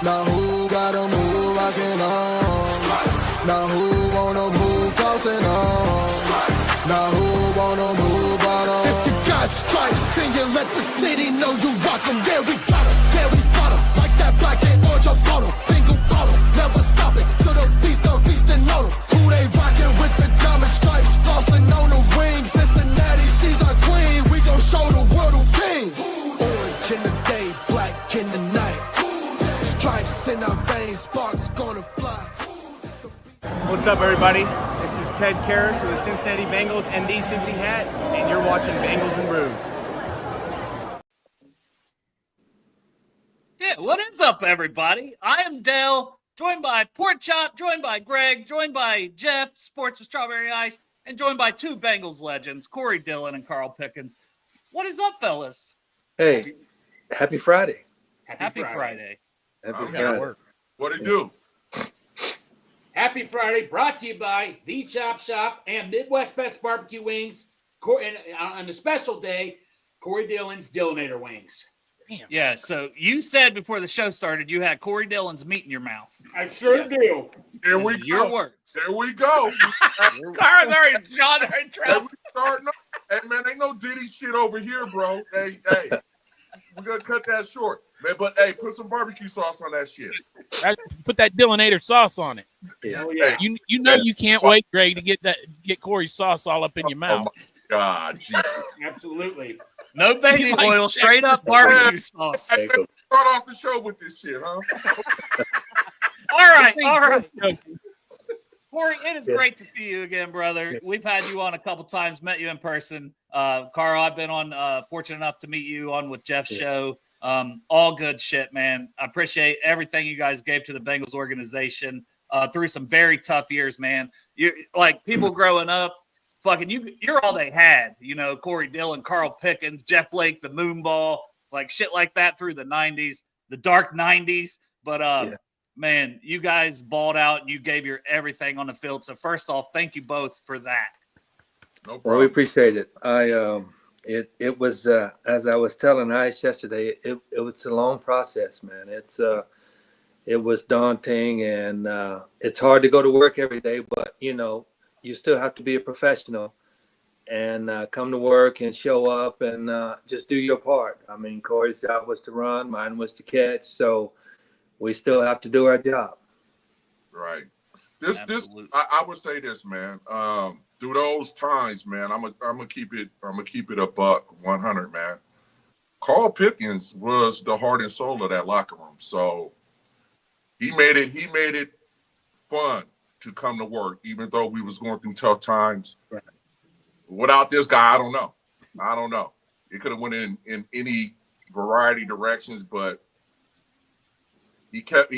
Now who gotta move rockin' on? Now who wanna move crossin' on? Now who wanna move out on? If you got stripes and you let the city know you rock 'em, yeah, we got 'em, yeah, we fought 'em. Like that black and orange up on 'em. Bingo ball 'em, never stop it. To the beast and know 'em. Who they rockin' with the diamond stripes, flossin' on the ring. Cincinnati, she's our queen. We gon' show the world who king. Orange in the day, black in the night. Stripes in our veins, sparks gonna fly. What's up, everybody? This is Ted Karras for the Cincinnati Bengals and the Cincy Hat, and you're watching Bengals and Brews. Yeah, what is up, everybody? I am Dale, joined by Pork Chop, joined by Greg, joined by Jeff, Sports with Strawberry Ice, and joined by two Bengals legends, Corey Dillon and Carl Pickens. What is up, fellas? Hey, happy Friday. Happy Friday. Happy Friday. What'd it do? Happy Friday, brought to you by The Chop Shop and Midwest Best Barbecue Wings. And on a special day, Corey Dillon's Dillinator Wings. Damn. Yeah, so you said before the show started you had Corey Dillon's meat in your mouth. I sure do. Here we go. Your words. There we go. Carl's already John already Hey, we starting up. Hey, man, ain't no Diddy shit over here, bro. Hey, we're going to cut that short. Man, but, hey, put some barbecue sauce on that shit. Put that Dillinator sauce on it. Hell yeah. You know you can't wait, Greg, to get Corey's sauce all up in your mouth. Oh, my God. Jesus. Absolutely. No baby oil, straight up barbecue sauce. Hey, man, start off the show with this shit, huh? All right. Corey, it is great to see you again, brother. We've had you on a couple times, met you in person. Carl, I've been on, fortunate enough to meet you on with Jeff's show. All good shit, man. I appreciate everything you guys gave to the Bengals organization through some very tough years, man. You're like people growing up, fucking you're all they had, you know, Corey Dillon, Carl Pickens, Jeff Blake, the Moonball, like shit like that through the 90s, the dark 90s. But man, you guys balled out and you gave your everything on the field. So first off, thank you both for that. No problem. Well, we appreciate it. It was as I was telling Ice yesterday, it was a long process, man. It was daunting and it's hard to go to work every day, but you know, you still have to be a professional and come to work and show up and just do your part. I mean, Corey's job was to run, mine was to catch, so we still have to do our job. Right. I would say this, man. Through those times, man, I'm gonna keep it a buck, 100, man. Carl Pickens was the heart and soul of that locker room. So he made it fun to come to work, even though we was going through tough times. Right. Without this guy, I don't know. It could have went in any variety of directions, but he kept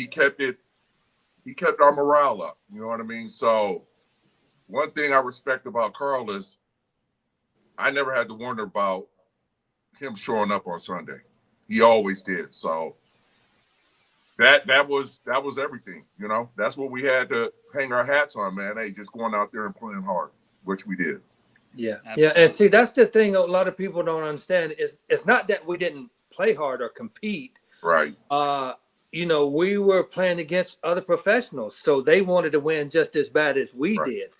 our morale up. You know what I mean? So one thing I respect about Carl is I never had to wonder about him showing up on Sunday. He always did. So that was everything, you know. That's what we had to hang our hats on, man. Hey, just going out there and playing hard, which we did. Yeah. Absolutely. Yeah. And see, that's the thing a lot of people don't understand is it's not that we didn't play hard or compete. Right. You know, we were playing against other professionals, so they wanted to win just as bad as we did.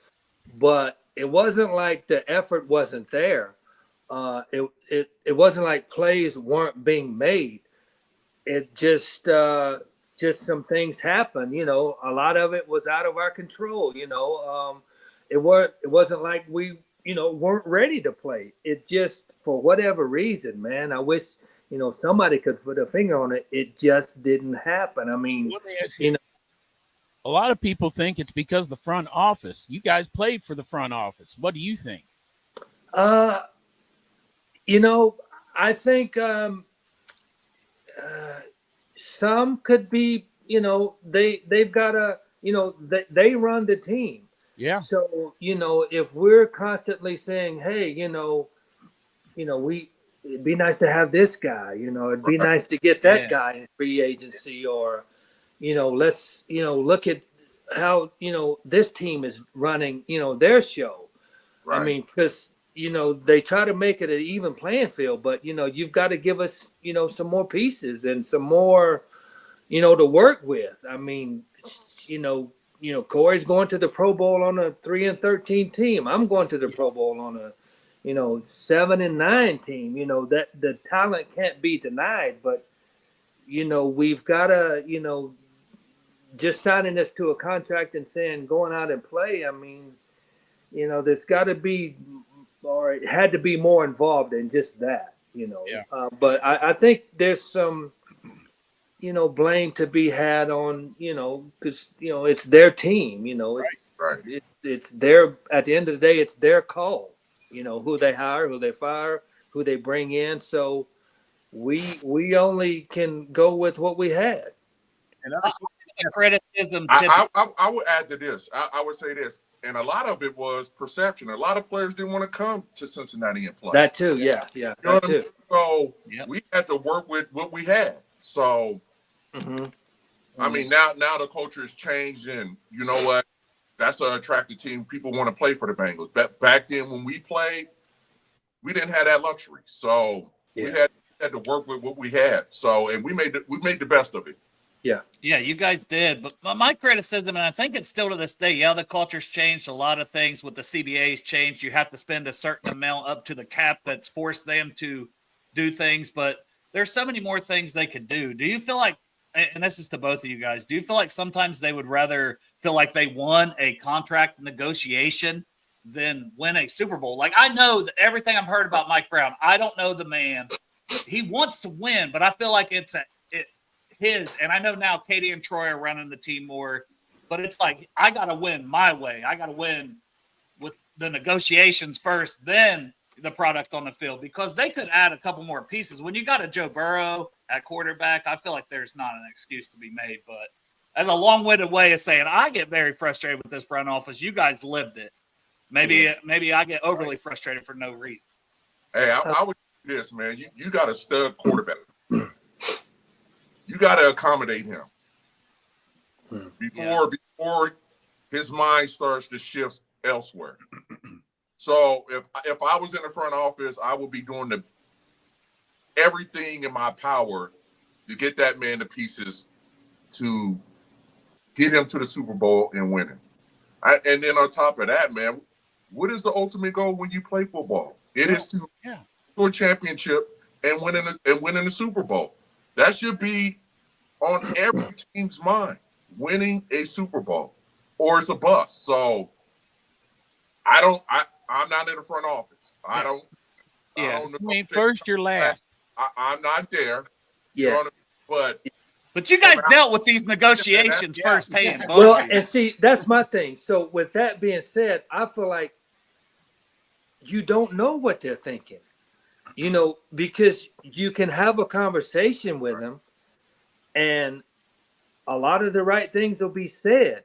But it wasn't like the effort wasn't there. It wasn't like plays weren't being made. It just some things happened. You know, a lot of it was out of our control. You know, it wasn't like we weren't ready to play. It just for whatever reason, man. I wish somebody could put a finger on it. It just didn't happen. I mean, a lot of people think it's because the front office. You guys played for the front office. What do you think? I think some could be, they've got they run the team. Yeah. So, if we're constantly saying, hey, it'd be nice to have this guy, it'd be nice to get that guy in free agency or, let's, look at how, this team is running, their show. Right. I mean, because, they try to make it an even playing field, but, you've got to give us, some more pieces and some more, to work with. I mean, Corey's going to the Pro Bowl on a 3-13 team. I'm going to the Pro Bowl on a 7-9 team. That the talent can't be denied, but we've got to just signing us to a contract and saying going out and play. I mean, there's got to be, or it had to be more involved than just that. Yeah. But I think there's some blame to be had on because it's their team. Right. It's their, at the end of the day, it's their call. Who they hire, who they fire, who they bring in. So we only can go with what we had. And criticism. I would add to this. I would say this, and a lot of it was perception. A lot of players didn't want to come to Cincinnati and play. That too, yeah, that too. So Yep. we had to work with what we had. So I mean, now the culture has changed, and you know what? That's an attractive team. People want to play for the Bengals. Back then, when we played, we didn't have that luxury. So we had to work with what we had. So, and we made the best of it. Yeah, you guys did. But my criticism, and I think it's still to this day, the culture's changed. A lot of things with the CBA's changed. You have to spend a certain amount up to the cap that's forced them to do things. But there's so many more things they could do. Do you feel like, and this is to both of you guys, do you feel like sometimes they would rather feel like they won a contract negotiation than win a Super Bowl? Like, I know that everything I've heard about Mike Brown, I don't know the man. He wants to win, but I feel like it's his. And I know now Katie and Troy are running the team more, but it's like, I got to win my way. I got to win with the negotiations first, then the product on the field, because they could add a couple more pieces. When you got a Joe Burrow at quarterback, I feel like there's not an excuse to be made. But as a long-winded way of saying, I get very frustrated with this front office. You guys lived it. Maybe I get overly frustrated for no reason. Hey, I would do this, man. You got a stud quarterback. You got to accommodate him before his mind starts to shift elsewhere. So if I was in the front office, I would be doing everything in my power to get that man to pieces, to get him to the Super Bowl and win it. And then on top of that, man, what is the ultimate goal when you play football? It is to go a championship and winning the Super Bowl. That should be on every team's mind. Winning a Super Bowl, or it's a bust. So I'm not in the front office. I don't know. I mean, first you're last. I'm not there. Yeah. But you guys dealt with these negotiations firsthand. Well, and see, that's my thing. So with that being said, I feel like you don't know what they're thinking, because you can have a conversation with them and a lot of the right things will be said,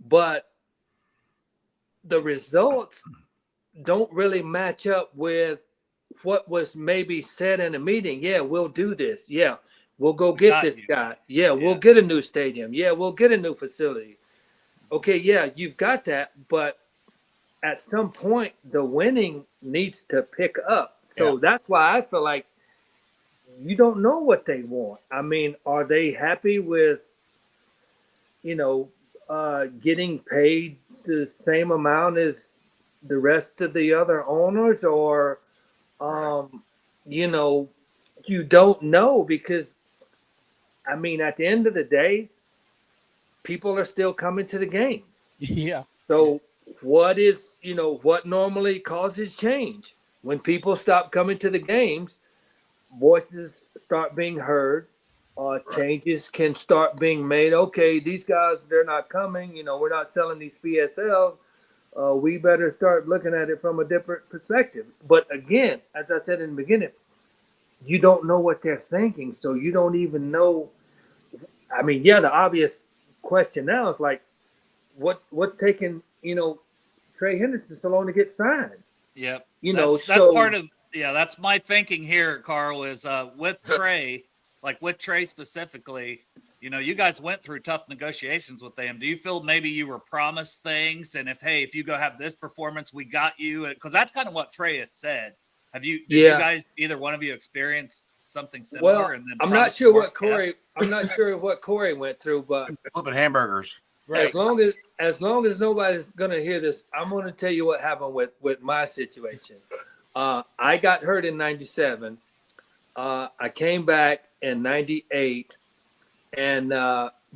but the results don't really match up with what was maybe said in a meeting. Yeah, we'll do this. Yeah, we'll go get this guy. Yeah, we'll get a new stadium. Yeah, we'll get a new facility. Okay, yeah, you've got that, but at some point the winning needs to pick up. So that's why I feel like you don't know what they want. I mean, are they happy with, getting paid the same amount as the rest of the other owners, or, you don't know, because, I mean, at the end of the day, people are still coming to the game. Yeah. So what normally causes change? When people stop coming to the games, voices start being heard. Changes can start being made. Okay, these guys, they're not coming. We're not selling these PSLs. We better start looking at it from a different perspective. But again, as I said in the beginning, you don't know what they're thinking. So you don't even know. I mean, the obvious question now is like, what's taking, Trey Henderson so long to get signed? Yep. That's part of, that's my thinking here, Carl, is with Trey, like with Trey specifically, you guys went through tough negotiations with them. Do you feel maybe you were promised things, and if you go have this performance, we got you? Because that's kind of what Trey has said. Have you? Did Yeah. you guys, either one of you, experience something similar? Well, And then I'm probably not sure what smart- yeah. Corey. I'm not sure what Corey went through, but Flipping hamburgers. as long as nobody's gonna hear this, I'm gonna tell you what happened with my situation. I got hurt in '97. I came back in '98, and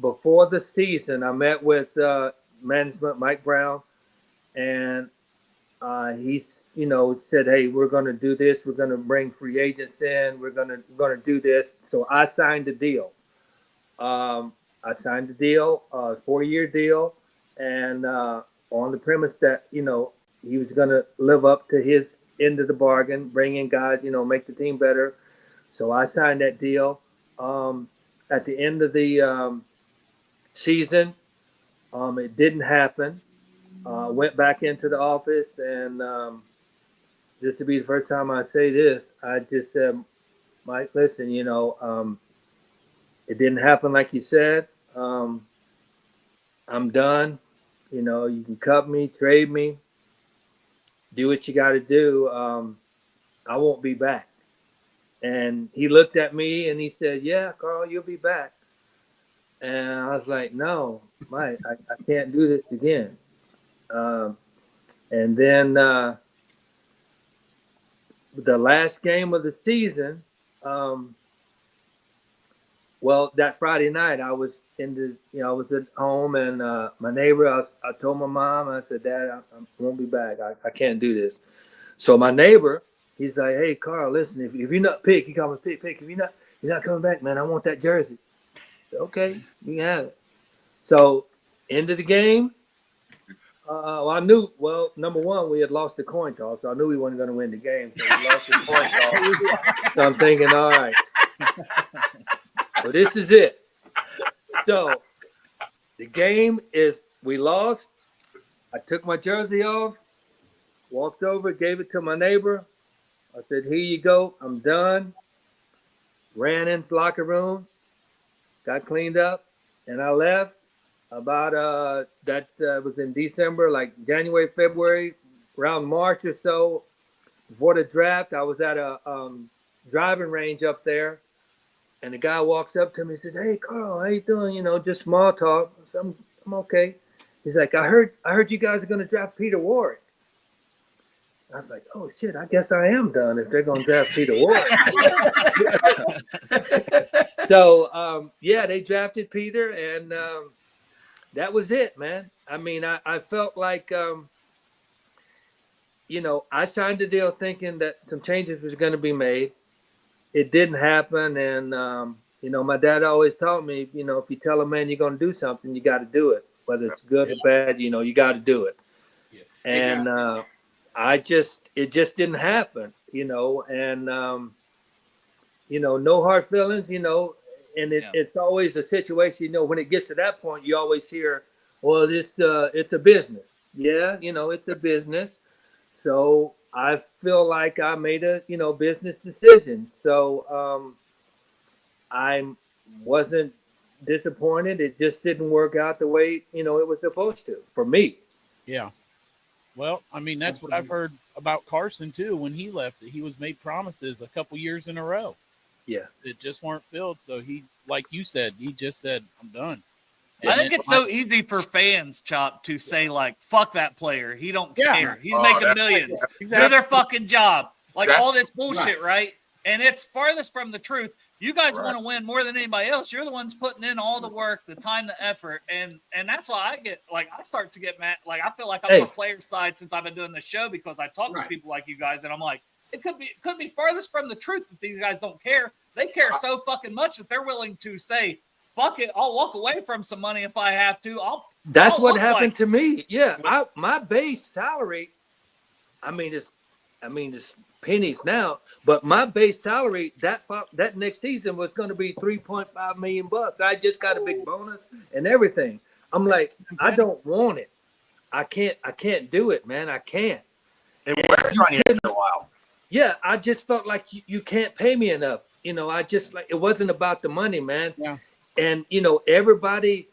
before the season, I met with management, Mike Brown, and he's said, "Hey, we're gonna do this. We're gonna bring free agents in. We're gonna do this." So I signed the deal. I signed the deal, 4-year deal, and on the premise that he was going to live up to his end of the bargain, bring in guys, make the team better. So I signed that deal. At the end of the season, it didn't happen. Went back into the office, and this will be the first time I say this. I just said, Mike, listen, it didn't happen like you said. I'm done. You can cut me, trade me, do what you got to do. I won't be back. And he looked at me and he said, "Yeah, Carl, you'll be back." And I was like, "No, Mike, I can't do this again." And then the last game of the season, well, that Friday night, I was I was at home, and my neighbor, I told my mom, I said, "Dad, I won't be back. I can't do this." So my neighbor, he's like, "Hey, Carl, listen, if you're not Pick, he called me Pick. If you're not coming back, man, I want that jersey." I said, "Okay, you can have it." So end of the game. I knew. Well, number one, we had lost the coin toss, so I knew we weren't going to win the game. So we lost the coin toss. So I'm thinking, all right. Well, this is it. So the game is, we lost. I took my jersey off, walked over, gave it to my neighbor. I said, "Here you go. I'm done." Ran into the locker room, got cleaned up, and I left. About that was in December, like January, February, around March or so, before the draft. I was at a driving range up there. And the guy walks up to me and says, "Hey, Carl, how you doing? Just small talk." I said, I'm okay. He's like, I heard you guys are going to draft Peter Warrick." I was like, "Oh, shit, I guess I am done if they're going to draft Peter Warrick." So, yeah, they drafted Peter, and that was it, man. I mean, I felt like, I signed the deal thinking that some changes was going to be made. It didn't happen, and my dad always taught me, if you tell a man you're going to do something, you got to do it, whether it's good or bad. You got to do it. Yeah. And it just didn't happen. And no hard feelings. And it's always a situation. When it gets to that point, you always hear, "Well, it's a business." Yeah, it's a business. So I feel like I made a business decision. So I wasn't disappointed. It just didn't work out the way it was supposed to for me. Yeah. Well, I mean, that's what I've heard about Carson too. When he left, that he was made promises a couple years in a row. Yeah, that just weren't filled. So he, like you said, he just said, "I'm done." I think it's so easy for fans, Chop, to say, like, "Fuck that player. He don't care. He's making millions. Exactly. Do their fucking job." Like That's- all this bullshit, right? And it's farthest from the truth. You guys Right. want to win more than anybody else. You're the ones putting in all the work, the time, the effort, and that's why I start to get mad. Like I feel like I'm on the player's side since I've been doing the show, because I talk to people like you guys, and I'm like, it could be farthest from the truth that these guys don't care. They care so fucking much that they're willing to say, "Fuck it, I'll walk away from some money if I have to." That's I'll what look happened like- to me. Yeah, my base salary, I mean it's pennies now, but my base salary that next season was going to be $3.5 million. I just got a big bonus and everything. I'm like, I don't want it. I can't do it, man. I can't. It wears on you after a while. Yeah, I just felt like you can't pay me enough. I just like, it wasn't about the money, man. Yeah. And everybody,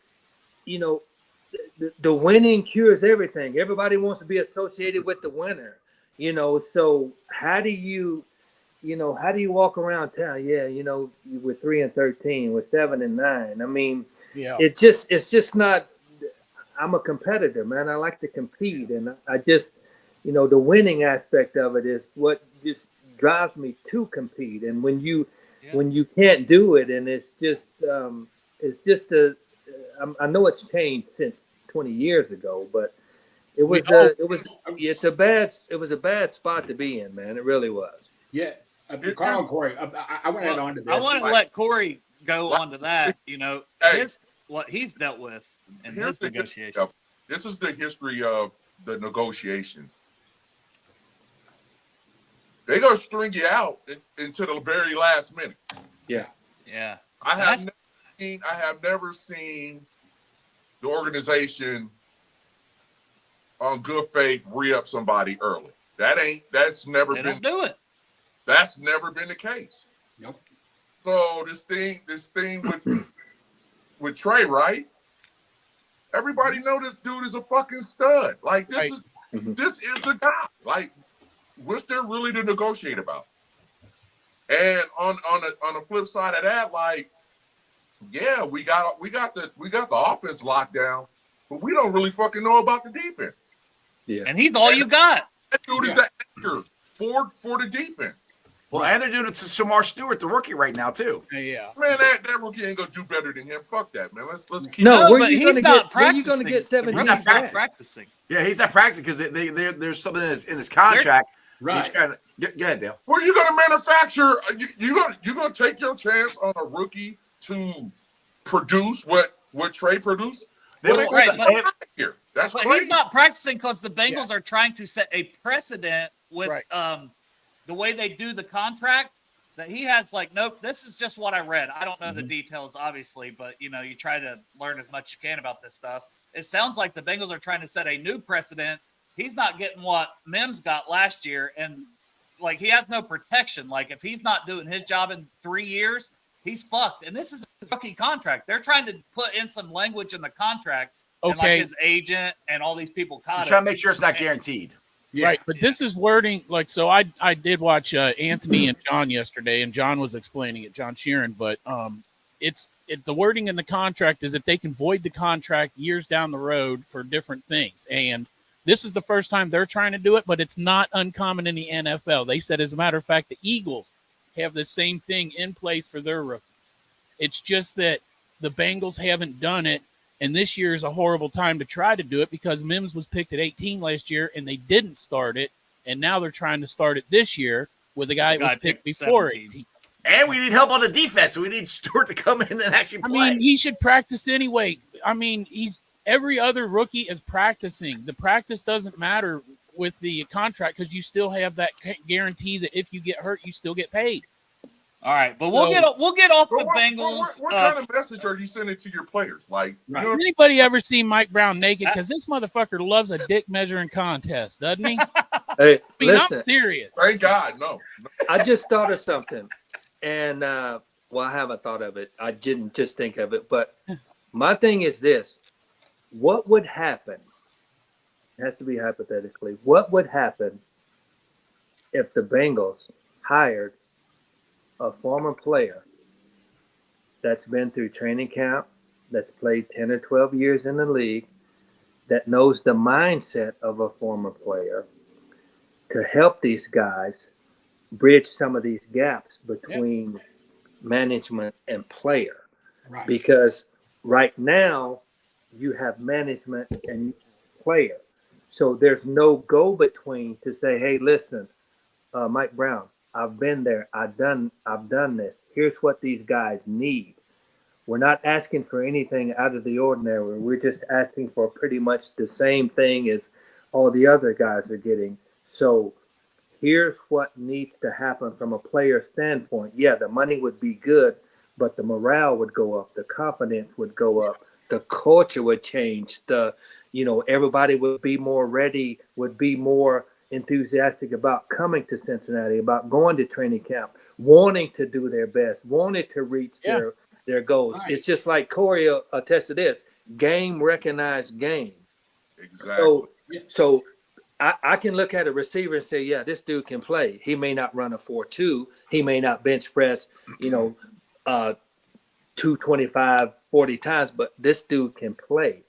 the winning cures everything. Everybody wants to be associated with the winner. So how do you walk around town? Yeah, we're 3-13, we're 7-9. I mean, Yeah. it's just not. I'm a competitor, man. I like to compete, and I just, the winning aspect of it is what just drives me to compete. And when you can't do it, and it's just I know it's changed since 20 years ago, but it was it's a bad spot to be in, man. It really was. Yeah. Carl and Corey, I want to add on to this. I want to let Corey go on to that. Hey. What he's dealt with in his negotiations. This is the history of the negotiations. They're gonna string you out into the very last minute. Yeah. Yeah. I have never seen the organization on good faith re-up somebody early. That's never They been. don't do it. That's never been the case. Nope. So this thing with Trey, right? Everybody know this dude is a fucking stud. Like this is the guy. Like, what's there really to negotiate about? And on the flip side of that, like, yeah, we got the offense locked down, but we don't really fucking know about the defense. Yeah. And he's all you got. That dude is the anchor for the defense. Well, and they're doing it to Samar Stewart, the rookie, right now too. Yeah. Man, that rookie ain't gonna do better than him. Fuck that, man. Let's keep. No, but he's not practicing. Where you gonna get 17 He's not sacks? practicing. Yeah, he's not practicing because there's something in his contract. Right. He's trying to, go ahead, Dale. Well, you're gonna manufacture. You gonna take your chance on a rookie to produce what Trey produced. That's Here, that's But crazy. he's not practicing because the Bengals are trying to set a precedent with the way they do the contract. That he has like, nope, this is just what I read. I don't know the details, obviously, but you try to learn as much as you can about this stuff. It sounds like the Bengals are trying to set a new precedent. He's not getting what Mims got last year, and like he has no protection. Like if he's not doing his job in 3 years, he's fucked. And this is a rookie contract. They're trying to put in some language in the contract, and like his agent and all these people caught it. Trying to make sure it's not guaranteed. Yeah. Right, but this is wording like so. I did watch Anthony and John yesterday, and John was explaining it, John Sheeran. But the wording in the contract is that they can void the contract years down the road for different things, and this is the first time they're trying to do it. But it's not uncommon in the NFL. They said, as a matter of fact, the Eagles have the same thing in place for their rookies. It's just that the Bengals haven't done it. And this year is a horrible time to try to do it because Mims was picked at 18 last year and they didn't start it. And now they're trying to start it this year with a guy who was picked before 18. And we need help on the defense. So we need Stewart to come in and actually play. I mean, he should practice anyway. I mean, every other rookie is practicing. The practice doesn't matter with the contract because you still have that guarantee that if you get hurt, you still get paid. All right, but we'll get off the Bengals. What kind of message are you sending to your players? Like, Anybody ever seen Mike Brown naked? Because this motherfucker loves a dick measuring contest, doesn't he? Hey, listen, I'm serious. Thank God, no. I just thought of something, and I haven't thought of it. I didn't just think of it, but my thing is this: what would happen? It has to be hypothetically. What would happen if the Bengals hired a former player that's been through training camp, that's played 10 or 12 years in the league, that knows the mindset of a former player to help these guys bridge some of these gaps between management and player? Right. Because right now you have management and player. So there's no go-between to say, hey, listen, Mike Brown, I've been there. I've done this. Here's what these guys need. We're not asking for anything out of the ordinary. We're just asking for pretty much the same thing as all the other guys are getting. So here's what needs to happen from a player standpoint. Yeah, the money would be good, but the morale would go up. The confidence would go up. The culture would change. Everybody would be more ready, would be more enthusiastic about coming to Cincinnati, about going to training camp, wanting to do their best, wanting to reach their goals. Right. It's just like Corey attests to this: game recognized game. Exactly. So I can look at a receiver and say, yeah, this dude can play. He may not run a 4.2. He may not bench press, 225, 40 times, but this dude can play.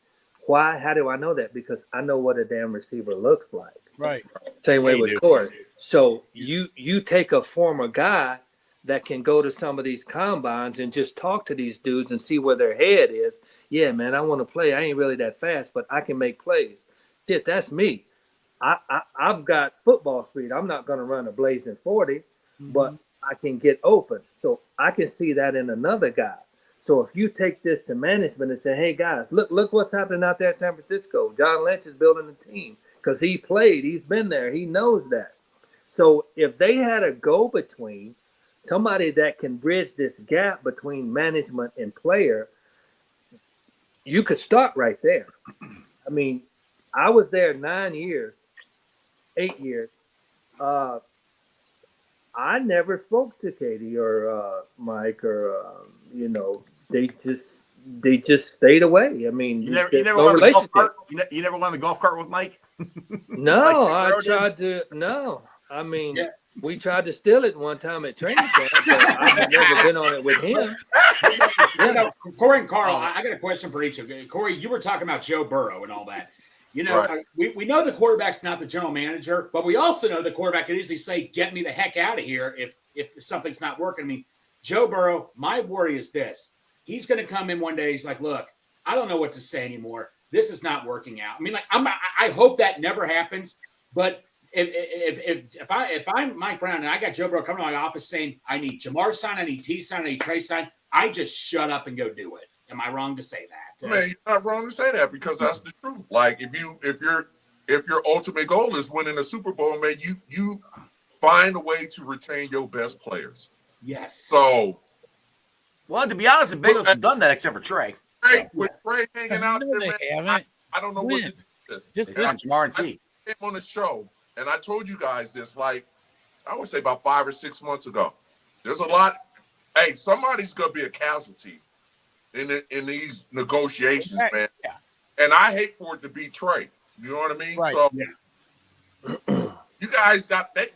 Why? How do I know that? Because I know what a damn receiver looks like. Right. Same way Yeah, you with do. Corey. So you take a former guy that can go to some of these combines and just talk to these dudes and see where their head is. Yeah, man, I want to play. I ain't really that fast, but I can make plays. Shit, that's me. I've got football speed. I'm not going to run a blazing 40, but I can get open. So I can see that in another guy. So if you take this to management and say, hey, guys, look what's happening out there in San Francisco. John Lynch is building a team because he played. He's been there. He knows that. So if they had a go-between, somebody that can bridge this gap between management and player, you could start right there. I mean, I was there 8 years. I never spoke to Katie or Mike or they just stayed away. I mean, You never there's went no on the golf relationship. cart? You never went on the golf cart with Mike? No, Like I Guerrero did? tried to. No, I mean, Yeah. we tried to steal it one time at training camp, but I've never been on it with him. No, Corey and Carl, I got a question for each of you. Corey, you were talking about Joe Burrow and all that. Right. We know the quarterback's not the general manager, but we also know the quarterback can easily say, get me the heck out of here if something's not working. I mean, Joe Burrow, my worry is this. He's going to come in one day. He's like, look, I don't know what to say anymore. This is not working out. I mean, like, I hope that never happens. But if I'm Mike Brown and I got Joe Burrow coming to my office saying, I need Jamar sign, I need T sign, I need Trey sign, I just shut up and go do it. Am I wrong to say that? Man, you're not wrong to say that because that's the truth. Like if your ultimate goal is winning a Super Bowl, man, you find a way to retain your best players. Yes. So Well, to be honest, the Bengals have done that except for Trey. with Trey hanging out No, there, they man, haven't. I don't know When? what to do. Just They this. got Jamar and T. I came on the show and I told you guys this, like I would say about 5 or 6 months ago. There's a lot. Hey, somebody's gonna be a casualty in these negotiations, Right. man. Yeah. And I hate for it to be Trey. You know what I mean? Right. So you guys got they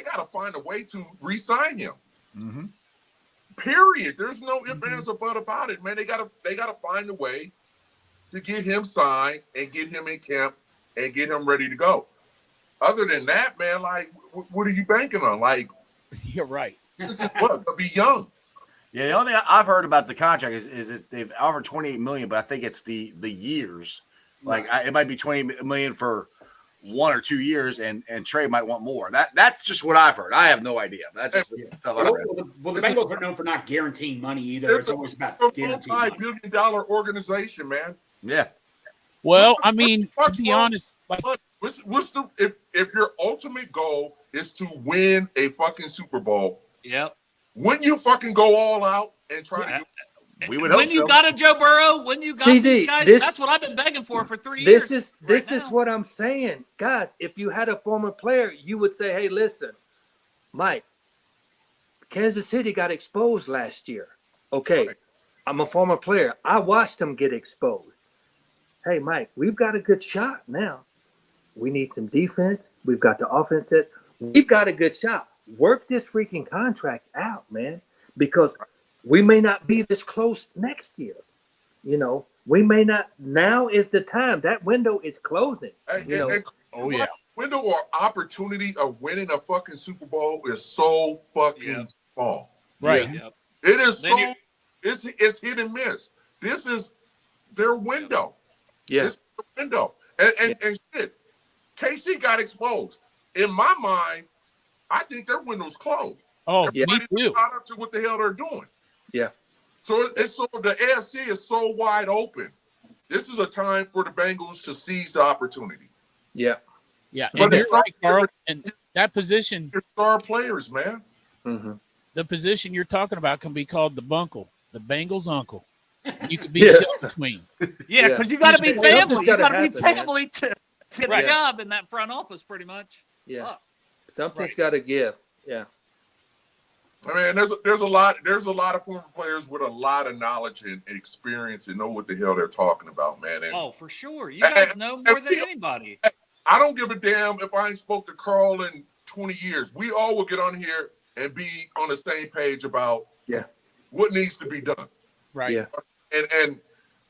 got to find a way to re-sign him. Mm-hmm. Period. There's no ifs, ands, or but about it, man. They gotta find a way to get him signed and get him in camp and get him ready to go. Other than that, man, like, what are you banking on? Like, You're right. this is what to be young. Yeah, the only thing I've heard about the contract is they've offered $28 million, but I think it's the years. Like it might be $20 million for 1 or 2 years, and Trey might want more. That's just what I've heard. I have no idea. That's just the stuff I read. Well, the Bengals are known for not guaranteeing money either. It's always about a guaranteeing money. multi-billion-dollar organization, man. Yeah. Well, I mean, to be honest, like, What's the if your ultimate goal is to win a fucking Super Bowl, Yep. wouldn't you fucking go all out and try Yeah. to We would hope When you so. got a Joe Burrow, when you got CD, these guys, this- that's what I've been begging for 3 years. This is what I'm saying, guys. If you had a former player, you would say, "Hey, listen, Mike, Kansas City got exposed last year. Okay, Right. I'm a former player. I watched them get exposed. Hey, Mike, we've got a good shot now. We need some defense. We've got the offense set. We've got a good shot. Work this freaking contract out, man, because we may not be this close next year. You know, we may not. Now is the time. That window is closing. oh yeah, window or opportunity of winning a fucking Super Bowl is so fucking Yeah. small. right. Yep. It is Then so you- it's hit and miss. This is their window. Yeah. This is the window. And shit, KC got exposed. In my mind, I think their window's closed. Oh, Everybody's me too. caught up to what the hell they're doing. Yeah. So it's so the AFC is so wide open. This is a time for the Bengals to seize the opportunity. Yeah. Yeah, But and it's you're not- right, Carl. And that position, They're star players, man. Mm-hmm. the position you're talking about, can be called the bunkle, the Bengals' uncle. You could be Yeah. the between. Yeah, Yeah. because you got to be Something's family. You gotta got to be happen, man. family to get Right. a job in that front office, pretty much. Yeah. Fuck. Something's Right. got to give. Yeah. I mean, there's a lot of former players with a lot of knowledge and experience and know what the hell they're talking about, man. And Oh, for sure. You guys know more than anybody. I don't give a damn if I ain't spoke to Carl in 20 years. We all will get on here and be on the same page about what needs to be done. Right. Yeah. And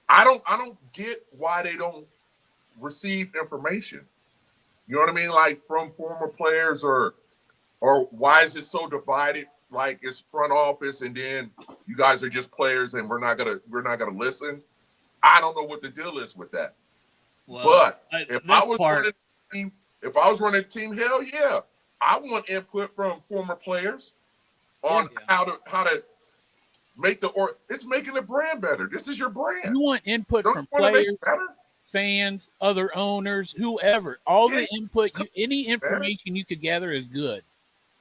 I don't get why they don't receive information. You know what I mean? Like from former players or why is it so divided? Like it's front office and then you guys are just players and we're not gonna listen. I don't know what the deal is with that. Well, But if I was running a team, hell yeah, I want input from former players on how to make it's making the brand better. This is your brand. You want input Don't from you want to make players, it better? fans, other owners, whoever. All the input, any information you could gather is good.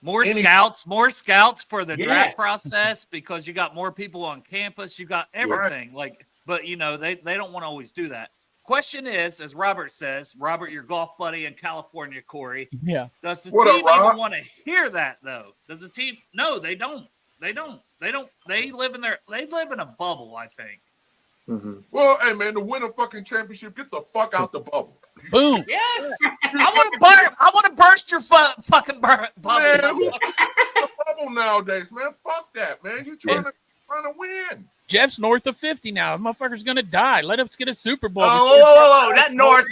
More scouts for the draft process because you got more people on campus. You got everything. Like, but you know, they don't want to always do that. Question is, as Robert says, Robert, your golf buddy in California, Corey. Yeah. Does the team even want to hear that though? Does the team? No, they don't. They don't. They live in a bubble, I think. Mm-hmm. Well, hey man, to win a fucking championship, get the fuck out the bubble. Boom. Yes. I want to burst your fucking bubble. Man, the bubble nowadays, man. Fuck that, man. You trying to win. Jeff's north of 50 now. The motherfucker's gonna die. Let us get a Super Bowl. Oh, not north.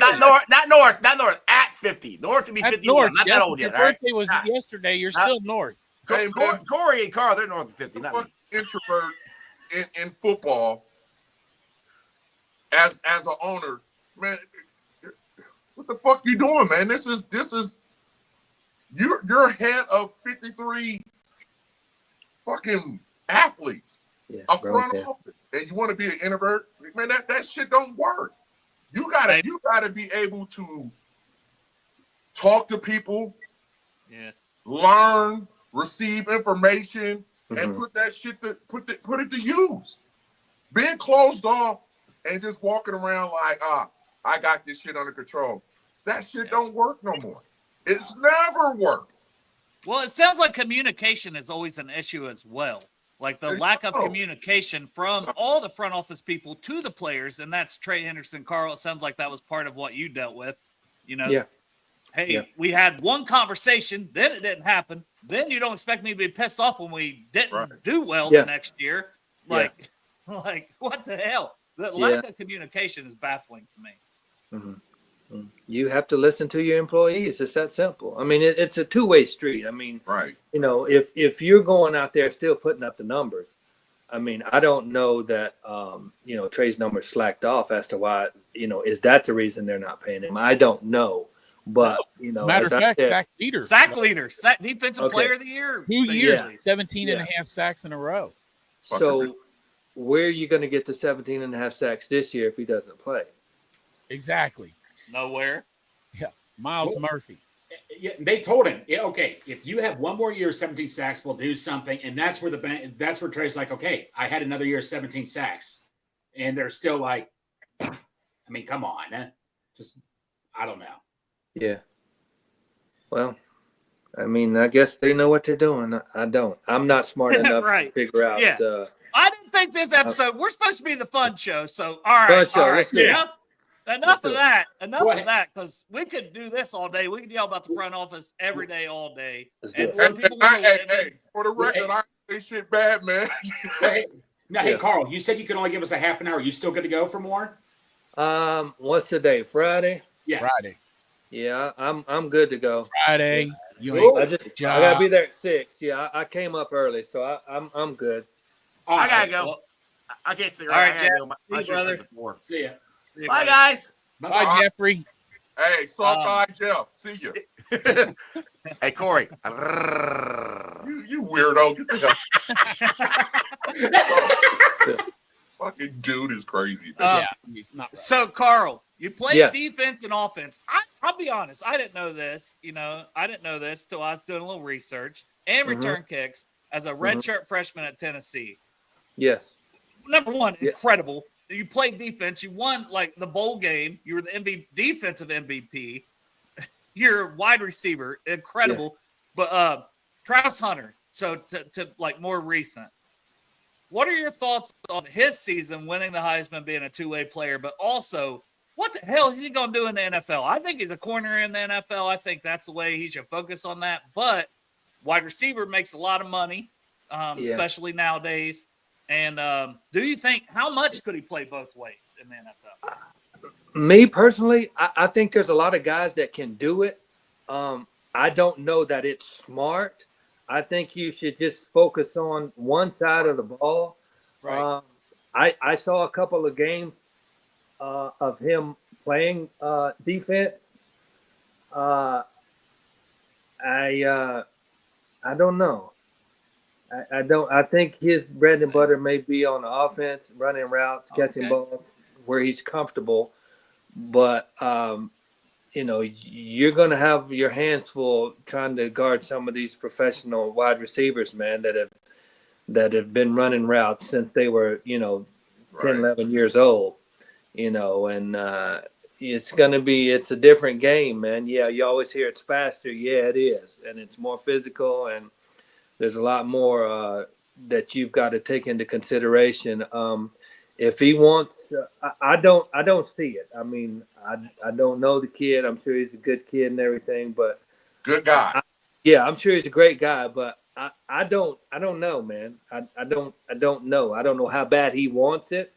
At 50. North to be 51. North. Not that old Your yet. All right? birthday was yesterday. You're still north. Hey, man, Corey and Carl, they're north of 50. Not me. Introvert in football as an owner, man. What the fuck you doing, man? This is you're head of 53 fucking athletes, a front office, and you want to be an introvert, man? That shit don't work. You gotta be able to talk to people, learn, receive information, and put that shit put it to use. Being closed off and just walking around like, I got this shit under control. That shit don't work no more. It's never worked. Well, it sounds like communication is always an issue as well. Like the lack of communication from all the front office people to the players, and that's Trey Henderson, Carl. It sounds like that was part of what you dealt with. You know, we had one conversation, then it didn't happen. Then you don't expect me to be pissed off when we didn't do well the next year. Like what the hell? The lack of communication is baffling to me. Mm-hmm. You have to listen to your employees. It's that simple. I mean, it's a two-way street. I mean, you know, if you're going out there still putting up the numbers, I mean, I don't know that, you know, Trey's numbers slacked off as to why, you know, is that the reason they're not paying him? I don't know. But, you know, matter of fact, sack leader, defensive player of the year. 2 years, 17 and a half sacks in a row. So where are you going to get the 17 and a half sacks this year if he doesn't play? Exactly. Nowhere. Yeah. Miles Murphy. Yeah, they told him, okay, if you have one more year of 17 sacks, we'll do something. And that's where Trey's like, okay, I had another year of 17 sacks. And they're still like, I mean, come on. Just, I don't know. Yeah. Well, I mean, I guess they know what they're doing. I don't. I'm not smart enough to figure out. I didn't think this episode, we're supposed to be the fun show. So, all right. Enough of that. Enough of that, because we could do this all day. We could yell about the front office every day, all day. And some people hey, for the record, I say shit bad, man. Hey, Carl, you said you could only give us a half an hour. You still good to go for more? What's the day? Friday? Yeah. Friday. Yeah, I'm good to go. Friday. I gotta be there at 6. Yeah, I came up early, so I'm good. I gotta go. I can't see. All right, Jeff. My brother. See ya. Bye, guys. Bye, Jeffrey. Hey, soft eye Jeff. See you. Hey, Corey. You weirdo. Get the hell. Fucking dude is crazy. It's not right. So, Carl, you played defense and offense. I'll be honest. I didn't know this. You know, I didn't know this till I was doing a little research and return kicks as a redshirt freshman at Tennessee. Yes. Number one, incredible. You played defense. You won like the bowl game. You were the defensive MVP. You're a wide receiver. Incredible. But Travis Hunter, so to like more recent. What are your thoughts on his season winning the Heisman, being a two-way player, but also what the hell is he going to do in the NFL? I think he's a corner in the NFL. I think that's the way he should focus on that. But wide receiver makes a lot of money, especially nowadays. And do you think, how much could he play both ways in the NFL? Me personally, I think there's a lot of guys that can do it. I don't know that it's smart. I think you should just focus on one side of the ball. Right. I saw a couple of games of him playing defense. I don't know. I think his bread and butter may be on the offense, running routes, catching balls where he's comfortable. But you're going to have your hands full trying to guard some of these professional wide receivers, man, that have been running routes since they were, 10, 11 years old, and it's a different game, man. Yeah, you always hear it's faster. Yeah, it is. And it's more physical, and there's a lot more that you've got to take into consideration. If he wants, I don't see it. I mean, I don't know the kid. I'm sure he's a good kid and everything, but Good guy. I'm sure he's a great guy, but I don't know, man. I don't know. I don't know how bad he wants it.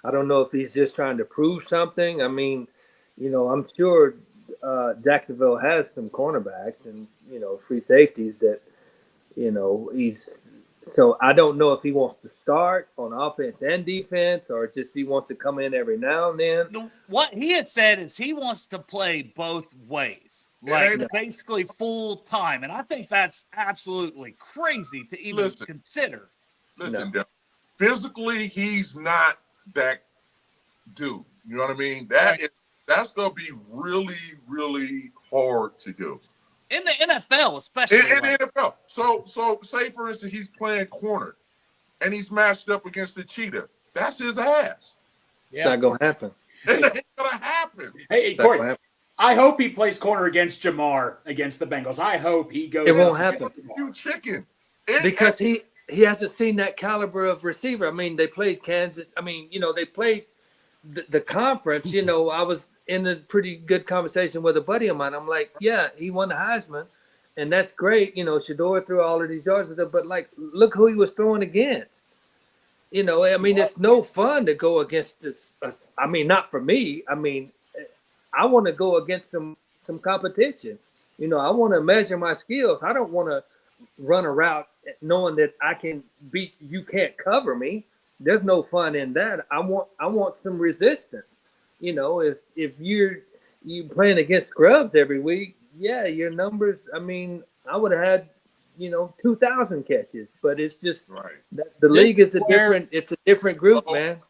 I don't know if he's just trying to prove something. I mean, I'm sure Jacksonville has some cornerbacks and, free safeties that, so I don't know if he wants to start on offense and defense or just he wants to come in every now and then. What he had said is he wants to play both ways, like basically full time. And I think that's absolutely crazy to even consider. Listen, physically, he's not that dude. You know what I mean? That's going to be really, really hard to do. In the NFL, especially. In the NFL. So say, for instance, he's playing corner, and he's matched up against the cheetah. That's his ass. It's not going to happen. It ain't going to happen. Hey, Corey, I hope he plays corner against Jamar against the Bengals. I hope he goes. It won't happen. You chicken. Because he hasn't seen that caliber of receiver. I mean, they played Kansas. I mean, they played the conference. I was in a pretty good conversation with a buddy of mine. I'm like, yeah, he won the Heisman, and that's great. Shador threw all of these yards and stuff, but like, look who he was throwing against. I mean, it's no fun to go against this. I mean, not for me. I mean, I want to go against some competition. I want to measure my skills. I don't want to run a route knowing that I can beat. You can't cover me. There's no fun in that. I want some resistance. If you're playing against scrubs every week, yeah, your numbers. I mean, I would have had 2,000 catches, but it's just the league is it's a different group, man.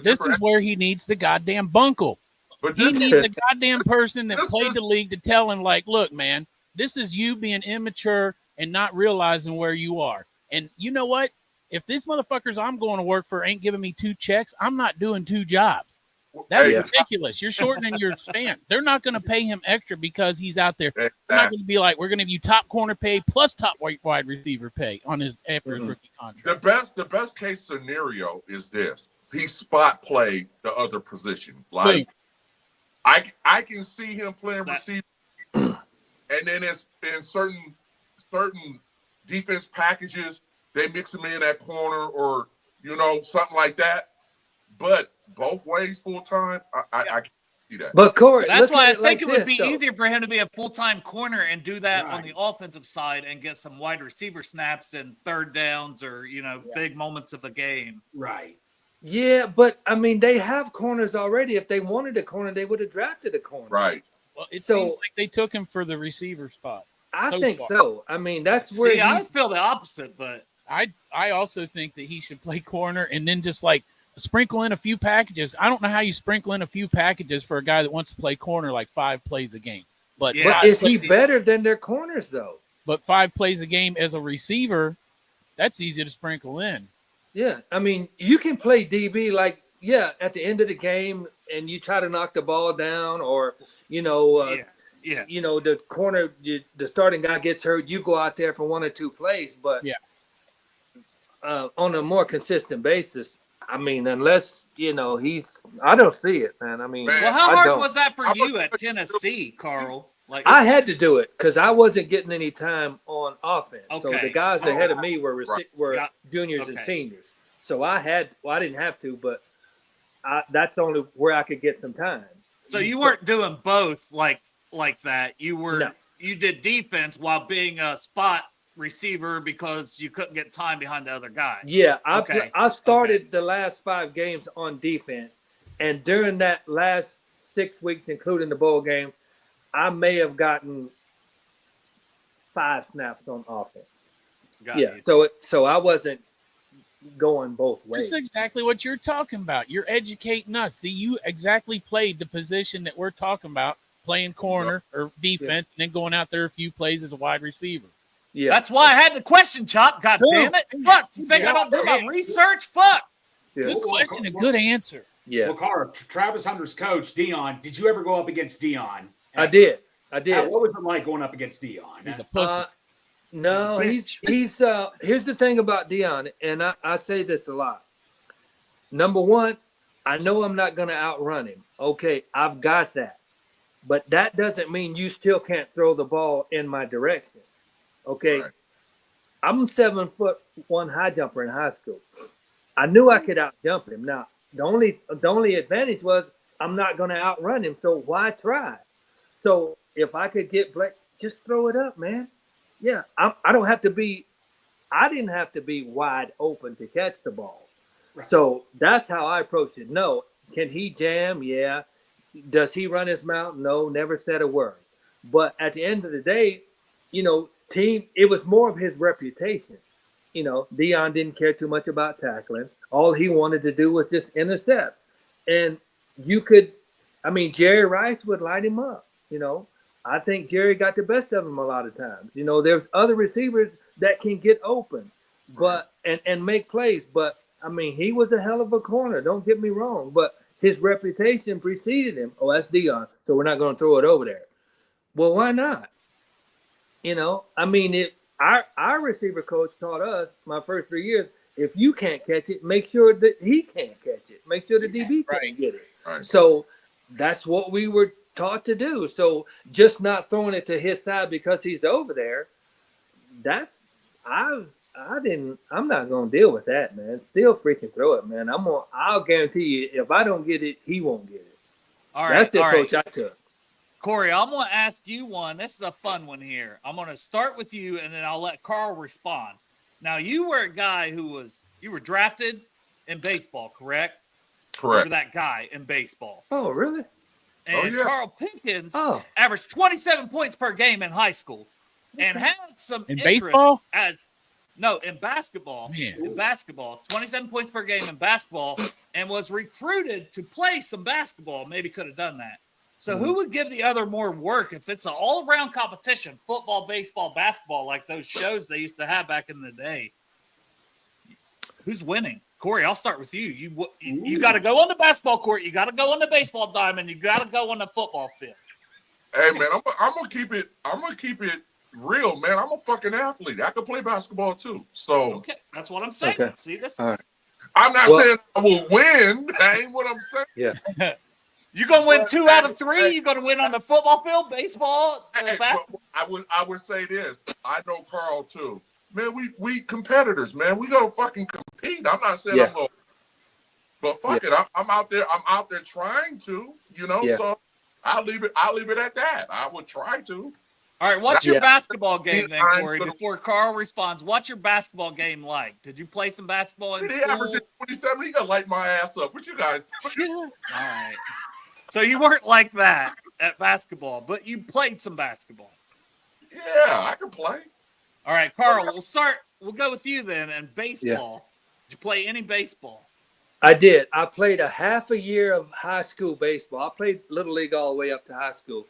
This is where he needs the goddamn bunkle. But He needs a goddamn person that played the league to tell him, like, look, man, this is you being immature and not realizing where you are. And you know what? If these motherfuckers I'm going to work for ain't giving me 2 checks, I'm not doing 2 jobs. That's ridiculous. You're shortening your span. They're not going to pay him extra because he's out there. They're not going to be like, we're going to give you top corner pay plus top wide receiver pay on his after his rookie contract. The best case scenario is this: he spot played the other position. Like I can see him playing receiver, and then it's in certain defense packages they mix him in that corner or something like that. But both ways full time, I can't see that. But Corey, that's why I think it would be easier for him to be a full-time corner and do that on the offensive side and get some wide receiver snaps and third downs or big moments of the game. Right. Yeah, but I mean, they have corners already. If they wanted a corner, they would have drafted a corner. Right. Well, it seems like they took him for the receiver spot. I think so. I mean, that's where I feel the opposite, but I also think that he should play corner and then just like sprinkle in a few packages. I don't know how you sprinkle in a few packages for a guy that wants to play corner like 5 plays a game. But is he better than their corners though? But 5 plays a game as a receiver, that's easy to sprinkle in. Yeah, I mean, you can play DB like at the end of the game, and you try to knock the ball down, or the corner, the starting guy gets hurt, you go out there for 1 or 2 plays, but on a more consistent basis, I mean, unless I don't see it, man. I mean, Man. Well, how I hard don't. was that for I you was- at Tennessee, Carl? Like, I had to do it because I wasn't getting any time on offense. So Okay. the guys So- ahead of me were Got- juniors and okay. seniors. So I didn't have to, but that's only where I could get some time. so you weren't doing both like that. You were No. you did defense while being a spot receiver because you couldn't get time behind the other guy. Yeah, Okay. I started the last 5 games on defense, and during that last 6 weeks, including the bowl game, I may have gotten 5 snaps on offense. Got Yeah, you. so I wasn't going both ways. That's exactly what you're talking about. You're educating us. See, you exactly played the position that we're talking about, playing corner or defense, and then going out there a few plays as a wide receiver. Yeah, That's why I had the question, Chop. God Cool. damn it. Fuck. You think I don't do my research? Fuck. yeah, Good question, a good answer. yeah. Well, Carl, Travis Hunter's coach, Dillon, did you ever go up against Dillon? I did. What was it like going up against Dillon? He's a pussy. No, he's here's the thing about Dillon, and I say this a lot. Number one, I know I'm not going to outrun him. Okay, I've got that. But that doesn't mean you still can't throw the ball in my direction. Okay. Right. I'm 7'1" high jumper in high school. I knew I could outjump him. Now, the only advantage was I'm not going to outrun him, so why try? So if I could get Blake, just throw it up, man. Yeah, I don't have to be. I didn't have to be wide open to catch the ball. Right. So that's how I approached it. No, can he jam? Yeah. Does he run his mouth? No, never said a word. But at the end of the day, it was more of his reputation. Dillon didn't care too much about tackling. All he wanted to do was just intercept. And Jerry Rice would light him up. I think Jerry got the best of him a lot of times. There's other receivers that can get open, but and make plays. But he was a hell of a corner. Don't get me wrong, but his reputation preceded him. Oh, that's Dillon, so we're not going to throw it over there. Well, why not? Our receiver coach taught us my first 3 years. If you can't catch it, make sure that he can't catch it. Make sure the DB can't get it. Right. So that's what we were taught to do. So just not throwing it to his side because he's over there, I'm not gonna deal with that, man. Still freaking throw it, man. I'll guarantee you, if I don't get it, he won't get it. All right. That's the all approach right. I took. Corey, I'm going to ask you one. This is a fun one here. I'm going to start with you, and then I'll let Carl respond. Now, you were a guy you were drafted in baseball, correct? You were Correct. that guy in baseball. Oh, really? And yeah. Carl Pickens Oh. averaged 27 points per game in high school and had some In interest baseball? in basketball. Man. In basketball, 27 points per game in basketball, and was recruited to play some basketball. Maybe could have done that. So who would give the other more work if it's an all-around competition, football, baseball, basketball, like those shows they used to have back in the day? Who's winning? Corey, I'll start with you. You got to go on the basketball court. You got to go on the baseball diamond. You got to go on the football field. Hey man, I'm gonna keep it. I'm gonna keep it real, man. I'm a fucking athlete. I can play basketball too. So Okay, that's what I'm saying. Okay. See, this is All right. I'm not Well- saying I will win. That ain't what I'm saying. Yeah. you gonna win 2 out of 3. You gonna win on the football field, baseball, Hey, basketball. but I would say this. I know Carl too. Man, we competitors, man. We gonna fucking compete. I'm not saying Yeah. I'm gonna, but fuck it. I'm out there. I'm out there trying to. Yeah. So I'll leave it at that. I would try to. All right, what's your Yeah. basketball game then, I'm Corey? gonna- Before Carl responds, what's your basketball game like? Did you play some basketball in He school? averaging 27. He gonna light my ass up. What you got? All right. So you weren't like that at basketball, but you played some basketball. Yeah, I can play. All right, Carl, we'll go with you then. And baseball. Did you play any baseball? I did. I played a half a year of high school baseball. I played Little League all the way up to high school.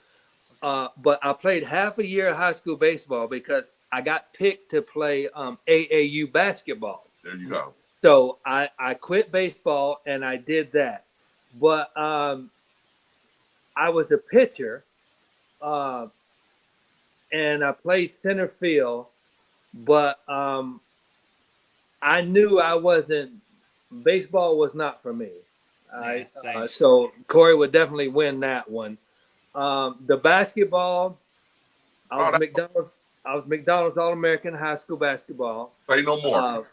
But I played half a year of high school baseball because I got picked to play AAU basketball. There you go. So I quit baseball and I did that. But I was a pitcher and I played center field. But I knew I wasn't baseball was not for me. Same. So Corey would definitely win that one. The basketball, I was McDonald's All-American high school basketball. Say no more.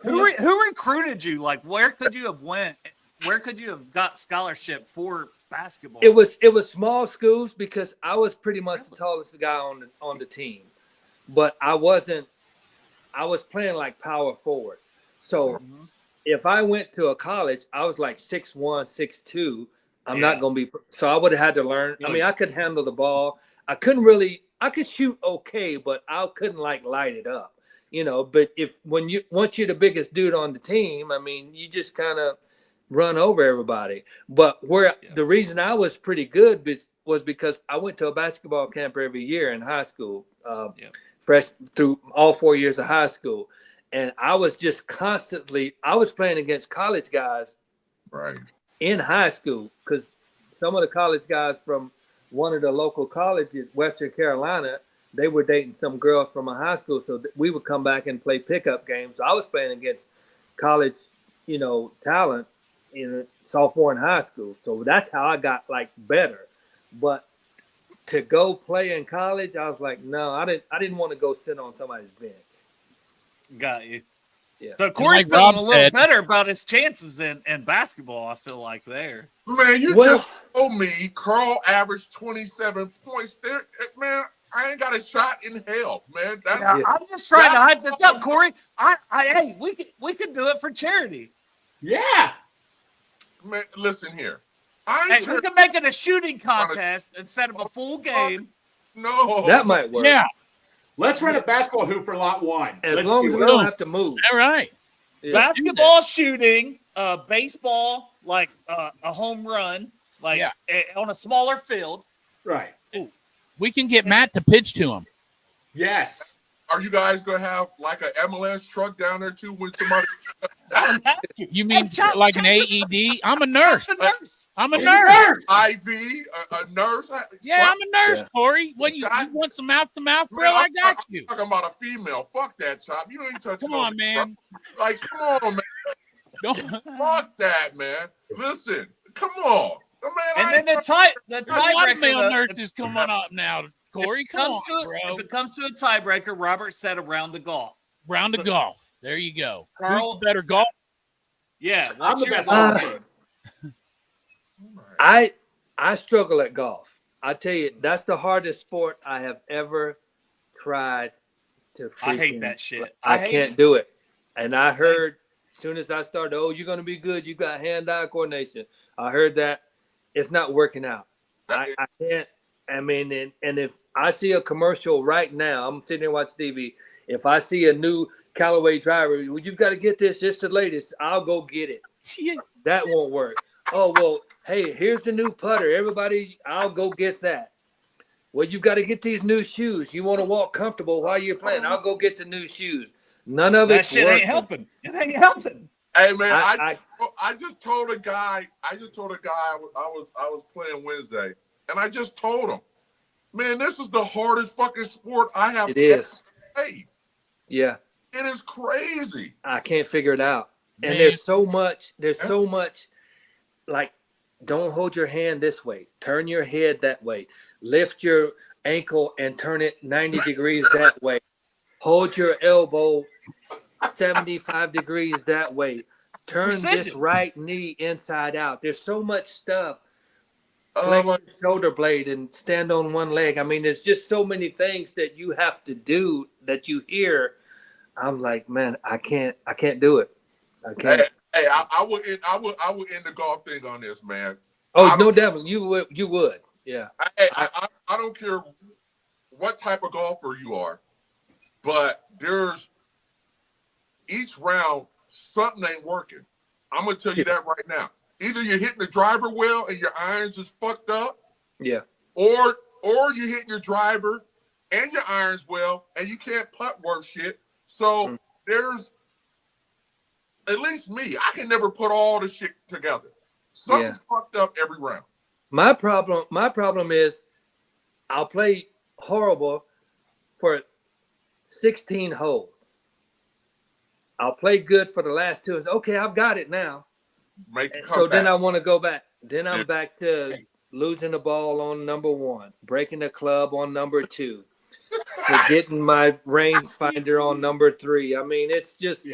Who recruited you? Like, where could you have went? Where could you have got scholarship for basketball? It was small schools because I was pretty much the tallest guy on the team, but I was playing like power forward. So if I went to a college, I was like 6'1", 6'2". I'm not going to be. So I would have had to learn. I mean, I could handle the ball. I could shoot okay, but I couldn't like light it up, But once you're the biggest dude on the team, I mean, you just kind of run over everybody. But the reason I was pretty good was because I went to a basketball camp every year in high school, fresh through all 4 years of high school. And I was just I was playing against college guys in high school because some of the college guys from one of the local colleges, Western Carolina, they were dating some girls from a high school. So we would come back and play pickup games. So I was playing against college, talent in sophomore in high school. So that's how I got like better. But to go play in college, I was like, no, I didn't want to go sit on somebody's bench. Got you. Yeah. So Corey's like Rob feeling a little said- better about his chances in basketball, I feel like there. Man, you Well- just told me Carl averaged 27 points. There, man, I ain't got a shot in hell, man. That's I'm just trying to hype this up, Corey. Hey, we could do it for charity. Yeah. man. Listen here, Hey, we can make it a shooting contest instead of a full game. No, That might work. Yeah. Let's run a basketball hoop for lot one. As Let's long as do we it. don't have to move. All right. Yeah. Basketball shooting, baseball, like a home run, like on a smaller field. Right. We can get Matt to pitch to him. Yes. Are you guys gonna have like an MLS truck down there too when somebody? You mean Chop- like an chop- AED? I'm a nurse. That's a nurse. I'm a He's nurse. IV, a nurse? Yeah, I'm a nurse, Yeah. Corey. What you want some mouth-to-mouth grill? I got you. I'm talking about a female. Fuck that, Chop. You ain't touching. Come on, man. Like, come on, man. Don't- Fuck that, man. Listen, come on, man. And then the A lot of male tiebreaker. nurses coming up now, Corey. Come on, bro. If it comes to a tiebreaker, Robert said a round of golf. Round of golf. There you go. Carl- Who's the better golf? Yeah, I'm what's the your best. golf golfer. game? I struggle at golf. I tell you, that's the hardest sport I have ever tried to. I hate freaking- that shit. I hate can't it. do it. And I heard as soon as I started, oh, you're gonna be good. You got hand-eye coordination. I heard that it's not working out. I can't. I mean, and if I see a commercial right now, I'm sitting there watching TV. If I see a new Callaway driver, well, you've got to get this. It's the latest. I'll go get it. That won't work. Oh, well, hey, here's the new putter. Everybody, I'll go get that. Well, you've got to get these new shoes. You want to walk comfortable while you're playing. I'll go get the new shoes. None of That it's shit working. ain't helping. It ain't helping. Hey, man, I I just told a guy. I was playing Wednesday, and I just told him, man, this is the hardest fucking sport I have it is. ever played. Yeah. It is crazy. I can't figure it out. And Man. there's so much, like, don't hold your hand this way. Turn your head that way. Lift your ankle and turn it 90 degrees that way. Hold your elbow 75 degrees that way. Turn this Precision. right knee inside out. There's so much stuff. Oh, Flex my, your shoulder blade and stand on one leg. I mean, there's just so many things that you have to do that you hear. I'm like, man, I can't do it. I can't. hey, I would end the golf thing on this, man. Oh, no, devil, you would. Yeah. I don't care what type of golfer you are, but there's each round something ain't working. I'm gonna tell you that right now. Either you're hitting the driver well and your irons is fucked up, Yeah. or you're hitting your driver and your irons well and you can't putt worth shit. So there's, at least me, I can never put all the shit together. Something's fucked up every round. My problem is I'll play horrible for 16 holes. I'll play good for the last two. Okay, I've got it now. Make the So comeback. then I want to go back. Then I'm Yeah. back to losing the ball on number 1, breaking the club on number 2, forgetting my rangefinder on number 3. I mean, it's just,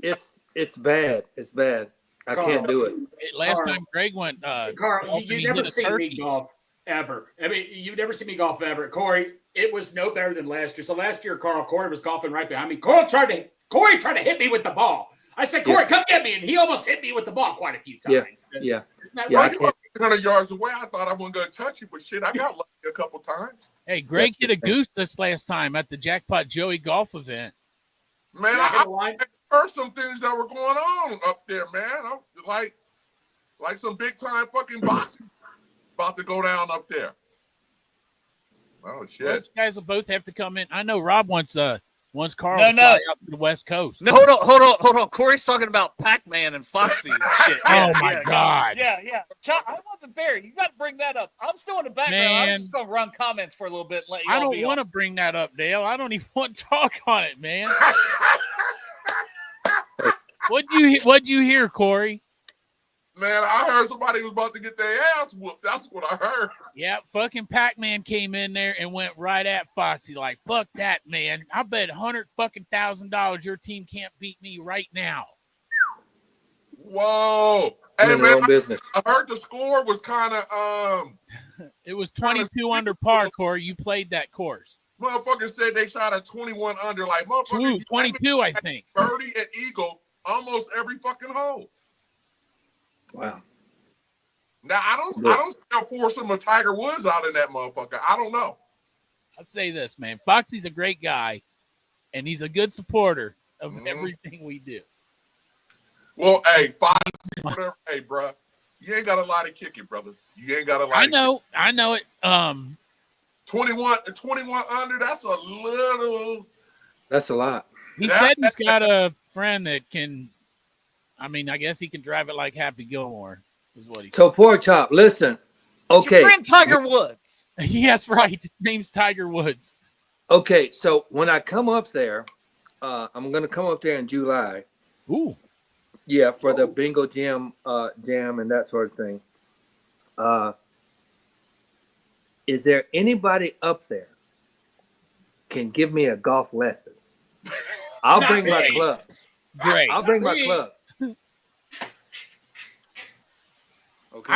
it's bad. It's bad. I Carl, can't do it. Last Carl, time Greg went, Carl, golfing, you he never hit a seen me turkey. golf ever. I mean, you've never seen me golf ever. Corey, it was no better than last year. So last year, Corey was golfing right behind me. Corey tried to hit me with the ball. I said, Corey, come get me. And he almost hit me with the ball quite a few times. Yeah. Isn't that Yeah, right? I You can't. were 100 yards away. I thought I wasn't going to touch you, but shit, I got lucky a couple times. Hey, Greg hit a goose this last time at the Jackpot Joey golf event. Man, Yeah, hit I the line. heard some things that were going on up there, man. I'm like some big time fucking boxing about to go down up there. Oh Well, shit! you guys will both have to come in. I know Rob wants Carl No, to fly no. out to the West Coast. No, hold on. Corey's talking about Pac-Man and Foxy and shit. Oh, my God. Yeah. I wasn't there. You got to bring that up. I'm still in the background. I Man. was just going to run comments for a little bit. And let you I all don't be want on. to bring that up, Dale. I don't even want to talk on it, man. What'd you hear, Corey? Man, I heard somebody was about to get their ass whooped. That's what I heard. Yeah, fucking Pac-Man came in there and went right at Foxy like, fuck that, man. I bet $100,000 your team can't beat me right now. Whoa! I'm Hey in their man, own business. I heard the score was kind of It was 22 under par, Corey. You played that course. Motherfuckers said they shot a 21 under. Like motherfuckers, True, 22, I think. birdie and eagle almost every fucking hole. Wow. Now I don't see a foursome of Tiger Woods out in that motherfucker. I don't know. I'll say this, man. Foxy's a great guy, and he's a good supporter of Mhm. everything we do. Well, hey, Foxy, whatever. Hey, bro, you ain't got a lot of kick it, brother. You ain't got a lot. I know it. 21 under. That's a little. That's a lot. He said he's got a friend that can. I mean, I guess he can drive it like Happy Gilmore, is what he said. So, Pork Chop, listen. It's your Okay. friend Tiger Woods. Yes, right. His name's Tiger Woods. Okay. So, when I come up there, I'm going to come up there in July. Ooh. Yeah, for the bingo jam and that sort of thing. Is there anybody up there can give me a golf lesson? I'll Not bring my me. clubs. Great. I'll bring my me. clubs. Okay.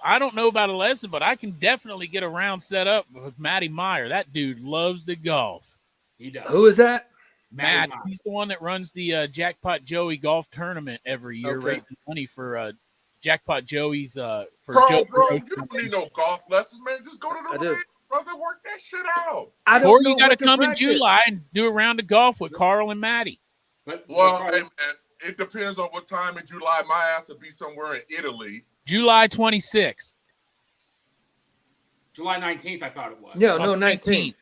I don't know about a lesson, but I can definitely get a round set up with Matty Meyer. That dude loves the golf. He does. Who is that? Matt, Meyer. he's the one that runs the Jackpot Joey golf tournament every year, Okay. raising money for Jackpot Joey's for Bro, Joe. you don't need no golf lessons, man. Just go to I the do. range, brother. Work that shit out. I don't Or know you got to what come in practice. July and do a round of golf with Carl and Matty. Well, hey, man, it depends on what time in July. My ass will be somewhere in Italy. July 26th. July 19th, I thought it was. No, no, 19.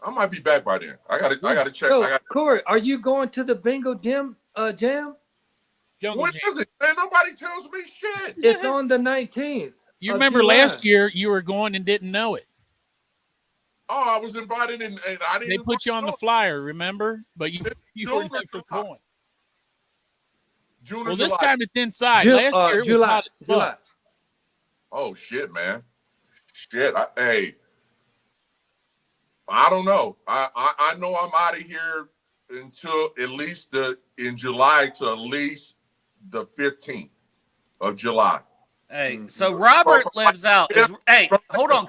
I might be back by then. I gotta check. So, Corey, are you going to the bingo jam? Jungle When Jam. is it? Man, nobody tells me shit. It's on the 19th. You of remember July. last year you were going and didn't know it. Oh, I was invited and I didn't. They put you on the flyer, remember? But you were June or never July? going. June or Well, this July. time it's inside. Ju- Last year it was July. hot as fuck. July. Oh shit, man. Shit. Hey. I don't know. I know I'm out of here until at least in July to at least the 15th of July. Hey, so Robert lives out. Hey, hold on.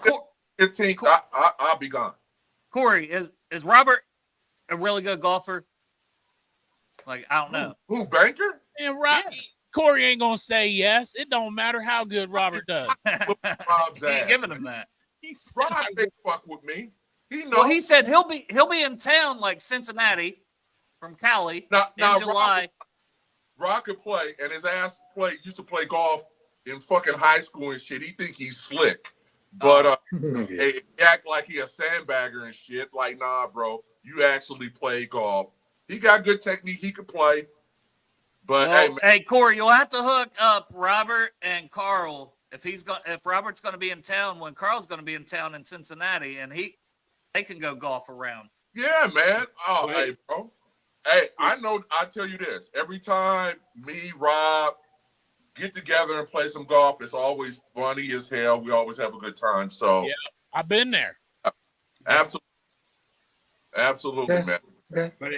15th, I'll be gone. Corey, is Robert a really good golfer? Like, I don't know. Who, Banker? And Corey ain't gonna say yes. It don't matter how good Robert does. Rob's He ain't ass. giving him that. He said, Rob ain't fuck with me. He knows. Well, he said he'll be in town like Cincinnati from Cali now in July. Rob could play, and his ass used to play golf in fucking high school and shit. He think he's slick. But he act like he a sandbagger and shit. Like, nah, bro. You actually play golf. He got good technique. He could play. But Well, hey, man, hey, Corey, you'll have to hook up Robert and Carl if Robert's going to be in town when Carl's going to be in town in Cincinnati, and they can go golf around. yeah, man. Oh, Right. hey, bro. Hey, I know. I tell you this: every time me, Rob, get together and play some golf, it's always funny as hell. We always have a good time. So, Yeah, I've been there. absolutely, absolutely, man. Okay. But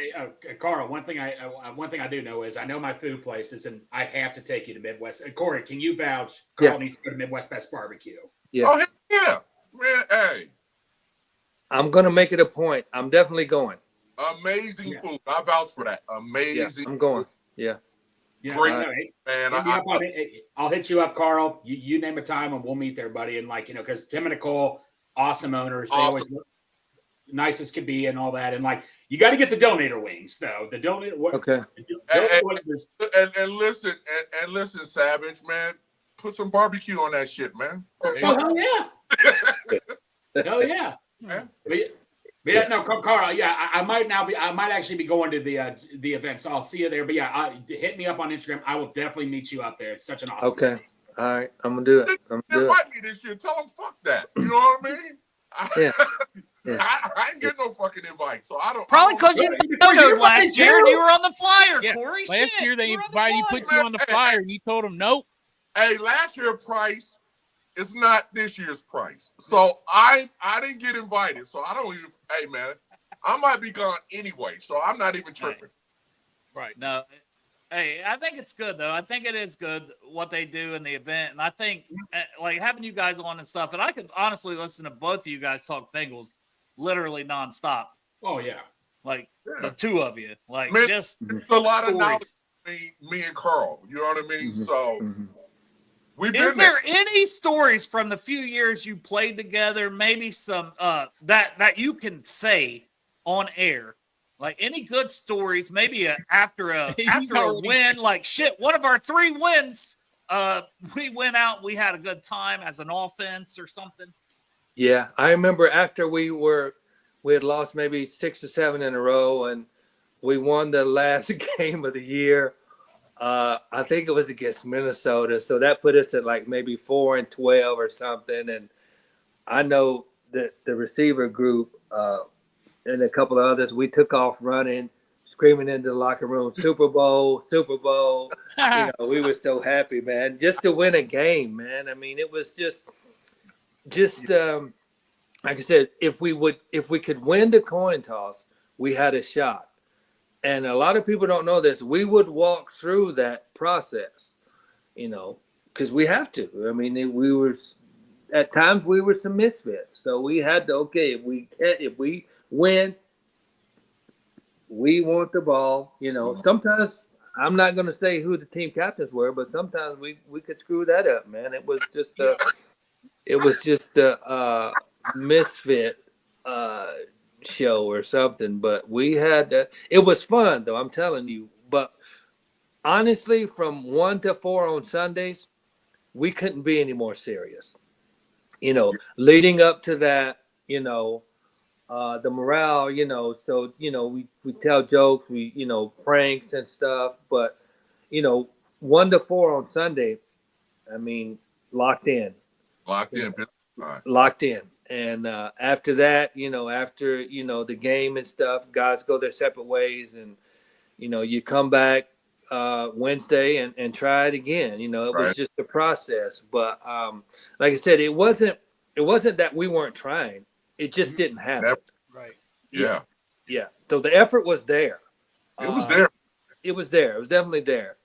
Carl, one thing I do know is I know my food places, and I have to take you to Midwest. Corey, can you vouch? Carl needs to go to Midwest Best Barbecue. Yeah. Oh yeah, man. Hey, I'm gonna make it a point. I'm definitely going. amazing food. I vouch for that. Amazing. I'm going. Food. Yeah. Yeah, Great, man. I'll hit you up, Carl. You name a time and we'll meet there, buddy. And because Tim and Nicole, awesome owners. They always look nice as could be and all that. And you got to get the donator wings, though. The donator. Okay. And listen, Savage, man. Put some barbecue on that shit, man. Oh, hell yeah. Hell yeah. But yeah, no, Carl. Yeah, I might actually be going to the event, so I'll see you there. But yeah, hit me up on Instagram. I will definitely meet you up there. It's such an awesome. Okay. Place. All right. I'm gonna do it. Invite me this year. Tell them fuck that. You know what I mean? Yeah. I ain't get no fucking invite, so I don't. Probably because you vetoed last year and you were on the flyer, Yeah, Corey. last year they invited you, put you on the flyer, and you told them nope. Hey, last year's price is not this year's price, so I didn't get invited, so I don't even. Hey, man, I might be gone anyway, so I'm not even tripping. Right. No. Hey, I think it's good though. I think it is good what they do in the event, and I think having you guys on and stuff. And I could honestly listen to both of you guys talk Bengals literally nonstop. Oh yeah, the two of you, man, just it's a lot of knowledge between me and Carl. You know what I mean? Mm-hmm. So we've been Is there any stories from the few years you played together? Maybe some that you can say on air. Like any good stories, maybe after a win, one of our 3 wins, we went out, we had a good time as an offense or something. Yeah, I remember after we had lost maybe 6 or 7 in a row, and we won the last game of the year. I think it was against Minnesota, so that put us at maybe 4-12 or something. And I know that the receiver group. And a couple of others, we took off running, screaming into the locker room, Super Bowl. We were so happy, man, just to win a game, man. I mean, it was just like I said, if we could win the coin toss, we had a shot. And a lot of people don't know this. We would walk through that process, because we have to. I mean, at times we were some misfits, so we had to. Okay, if we win, we want the ball. Sometimes I'm not going to say who the team captains were, but sometimes we could screw that up, man. It was just a misfit show or something. But we had it was fun though. I'm telling you. But honestly, from 1 to 4 on Sundays, we couldn't be any more serious. Leading up to that, the morale, so, we tell jokes, we, pranks and stuff, but, 1 to 4 on Sunday, I mean, locked in. Locked in. And after that, after, the game and stuff, guys go their separate ways, and, you come back Wednesday and try it again. It was just a process. But like I said, it wasn't that we weren't trying. It just didn't happen. Right. Yeah. Yeah. So the effort was there. It was there. It was there. It was definitely there.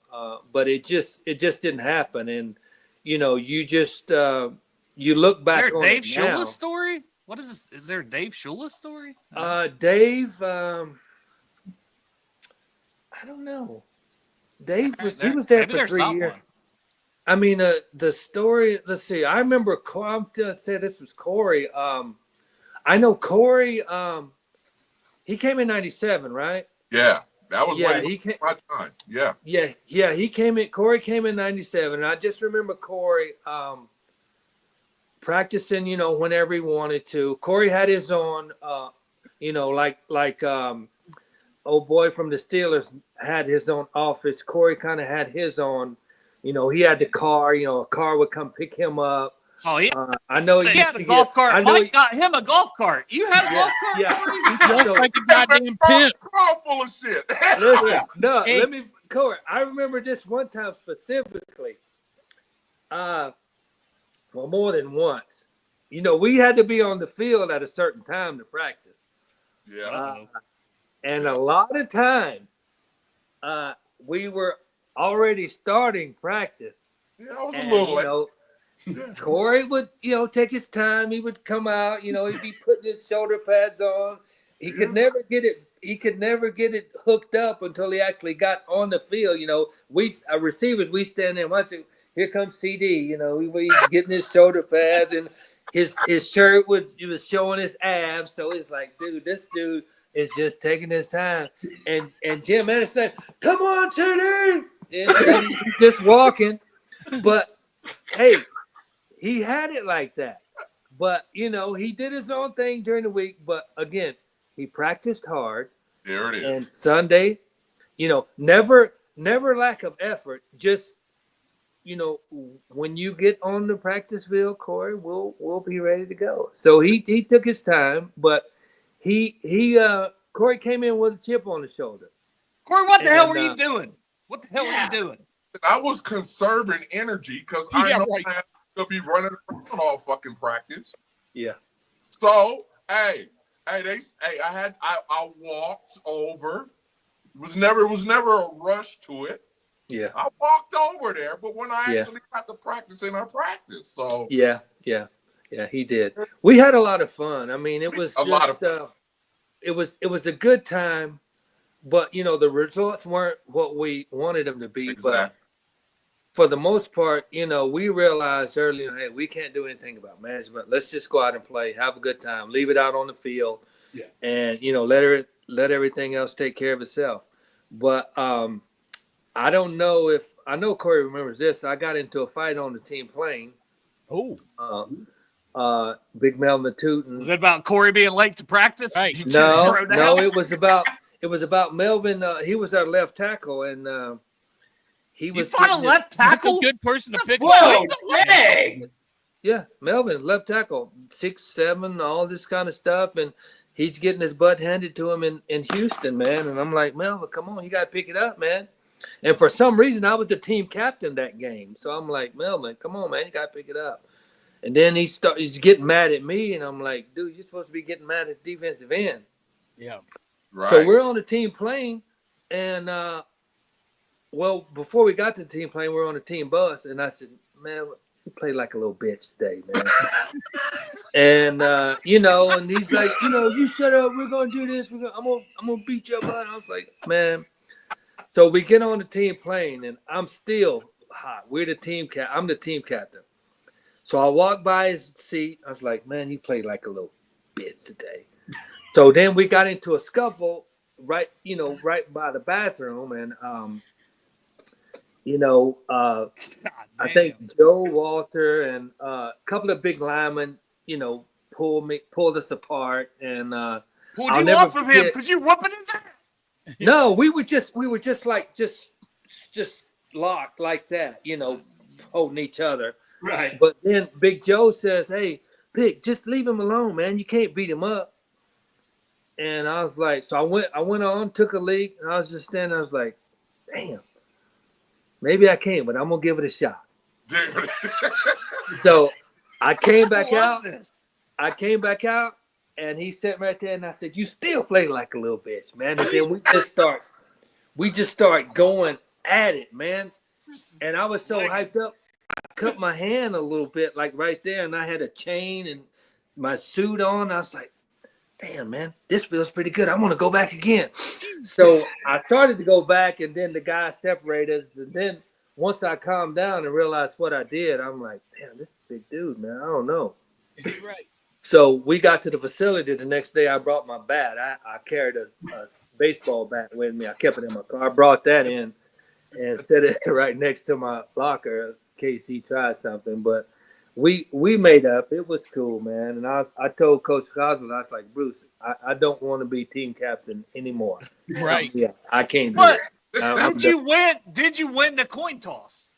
But it just didn't happen. And you just you look back on Dave it now. Shula's story? What is this? Is there a Dave Shula story? Dave, I don't know. Dave he was there for 3 years. One. I mean, the story. Let's see. I remember. I'm gonna say this was Corey. I know Corey. He came in '97, right? Yeah, that was my time. Yeah. Yeah. He came in. Corey came in '97, and I just remember Corey practicing. Whenever he wanted to. Corey had his own. Like old boy from the Steelers had his own office. Corey kind of had his own. He had the car. A car would come pick him up. Oh, he, I know he had a golf cart. Mike got him a golf cart. You had a golf cart? Yeah. Corey? Just like a goddamn pimp. Car full of shit. Listen, no, Hey. let me, Corey. I remember this one time specifically. Well, more than once. You know, we had to be on the field at a certain time to practice. Yeah. And a lot of times, we were already starting practice. Yeah, I was a And, little you late. know, Corey would, take his time. He would come out, he'd be putting his shoulder pads on. He could never get it hooked up until he actually got on the field. We receivers, we stand there and watch it. Here comes CD, he getting his shoulder pads, and his shirt was showing his abs. So it's like, dude, this dude is just taking his time. And Jim Anderson said, "Come on, CD!" And he's just walking. But hey, he had it like that. But he did his own thing during the week. But again, he practiced hard. There it is. And Sunday, never lack of effort. Just when you get on the practice field, Corey, we'll be ready to go. So he took his time, but Corey came in with a chip on his shoulder. Corey, what the hell were you doing? What the hell were you doing? I was conserving energy because I know I have to be running around all fucking practice. Yeah. So, I walked over. It was never a rush to it. Yeah. I walked over there, but when I actually got to practice in our practice, so Yeah, he did. We had a lot of fun. I mean, it was it was a good time, but the results weren't what we wanted them to be. Exactly. But for the most part, we realized early on, hey, we can't do anything about management. Let's just go out and play, have a good time, leave it out on the field, and let everything else take care of itself. But I don't know I know Corey remembers this. I got into a fight on the team plane. Oh. Big Mel Matuten. Was it about Corey being late to practice? Right. No, it was about Melvin. He was our left tackle, and he was fought a left That's a tackle? good person to pick. Whoa, dang! Yeah, Melvin, left tackle, 6'7", all this kind of stuff, and he's getting his butt handed to him in Houston, man. And I'm like, Melvin, come on, you got to pick it up, man. And for some reason, I was the team captain that game, so I'm like, Melvin, come on, man, you got to pick it up. And then he's getting mad at me, and I'm like, dude, you're supposed to be getting mad at defensive end. Yeah. right. So we're on the team plane, and before we got to the team plane, we're on the team bus, and I said, man, you play like a little bitch today, man. And and he's like, you shut up, we're gonna do this, I'm gonna beat your butt. I was like, man. So we get on the team plane, and I'm still hot. I'm the team captain. So I walked by his seat. I was like, man, you played like a little bitch today. So then we got into a scuffle right by the bathroom. And, I think Joe Walter and a couple of big linemen, pulled us apart. And Pulled you off of him because you whooping his ass. No, we were just locked like that, holding each other. Right. But then Big Joe says, hey, Big, just leave him alone, man. You can't beat him up. And I was like, so I went on, took a leak, and I was just standing there. I was like, damn, maybe I can't, but I'm going to give it a shot. Dude. So I came back out, and he sat right there, and I said, you still play like a little bitch, man. And then we just start going at it, man. And I was so hyped up. I cut my hand a little bit, like right there, and I had a chain and my suit on. I was like, damn, man, this feels pretty good. I want to go back again. So I started to go back, and then the guy separated us. And then once I calmed down and realized what I did, I'm like, damn, this is a big dude, man. I don't know. Right. So we got to the facility the next day. I brought my bat. I carried a baseball bat with me. I kept it in my car. I brought that in and set it right next to my locker in case he tried something. But we made up. It was cool, man. And I told Coach Coswell, I was like, Bruce, I don't want to be team captain anymore. Right. Yeah, I can't do But it. did you win the coin toss?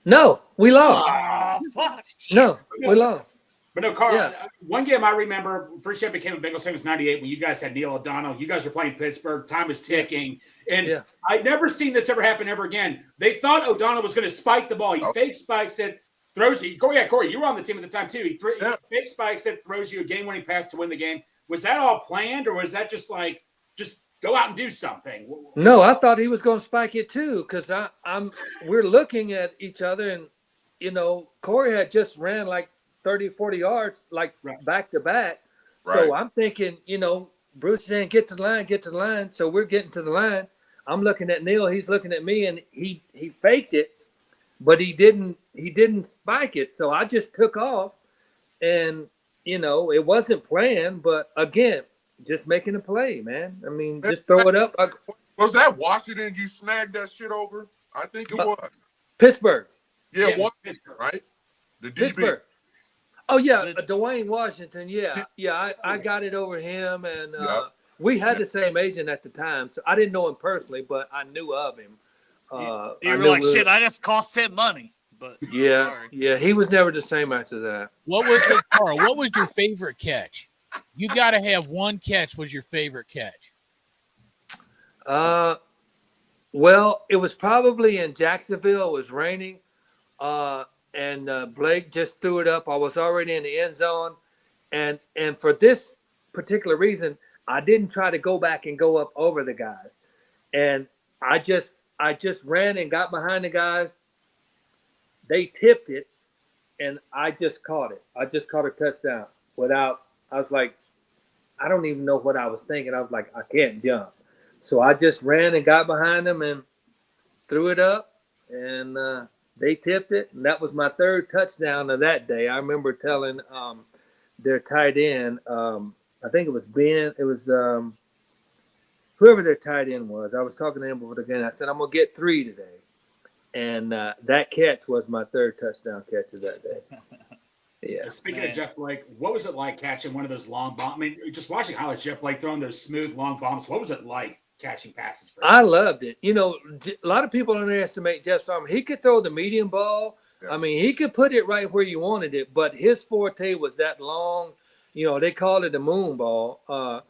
No, we lost. Oh, fuck. No, we lost. But no, Carl, Yeah. one game I remember, first year I became a Bengals fan was 98 when you guys had Neil O'Donnell. You guys were playing Pittsburgh. Time was ticking. And Yeah. I'd never seen this ever happen ever again. They thought O'Donnell was going to spike the ball. He fake spikes it, throws you. Corey, you were on the team at the time too. He fake spikes it, throws you a game-winning pass to win the game. Was that all planned or was that just like, just go out and do something? No, I thought he was going to spike it too because we're looking at each other and, you know, Corey had just ran like 30, 40 yards, like back to back. Right. So I'm thinking, you know, Bruce is saying, get to the line. So we're getting to the line. I'm looking at Neil. He's looking at me, and he faked it, but he didn't spike it. So I just took off, and, you know, it wasn't planned, but again, just making a play, man. I mean, just throw it up. Was that Washington you snagged that shit over? I think it was. Pittsburgh. Yeah, Washington, Pittsburgh. right? The DB. Pittsburgh. Oh yeah, Dwayne Washington. Yeah, I got it over him, and we had the same agent at the time, so I didn't know him personally, but I knew of him. You were like, shit, I just cost him money. But yeah, he was never the same after that. What was your favorite catch? You got to have one catch was your favorite catch. Well, it was probably in Jacksonville. It was raining. And Blake just threw it up. I was already in the end zone. And for this particular reason, I didn't try to go back and go up over the guys. And I just ran and got behind the guys. They tipped it, and I just caught it. I just caught a touchdown I was like, I don't even know what I was thinking. I was like, I can't jump. So I just ran and got behind them and threw it up, and they tipped it, and that was my third touchdown of that day. I remember telling their tight end, I think it was Ben, it was whoever their tight end was. I was talking to him before the game. I said, I'm going to get 3 today. And that catch was my third touchdown catch of that day. Yeah. Speaking of Jeff Blake, what was it like catching one of those long bombs? I mean, just watching highlights, Jeff Blake throwing those smooth long bombs. What was it like catching passes? I loved it. You know, a lot of people underestimate Jeff's arm. He could throw the medium ball. Yeah. I mean, he could put it right where you wanted it, but his forte was that long. You know, they called it the moon ball.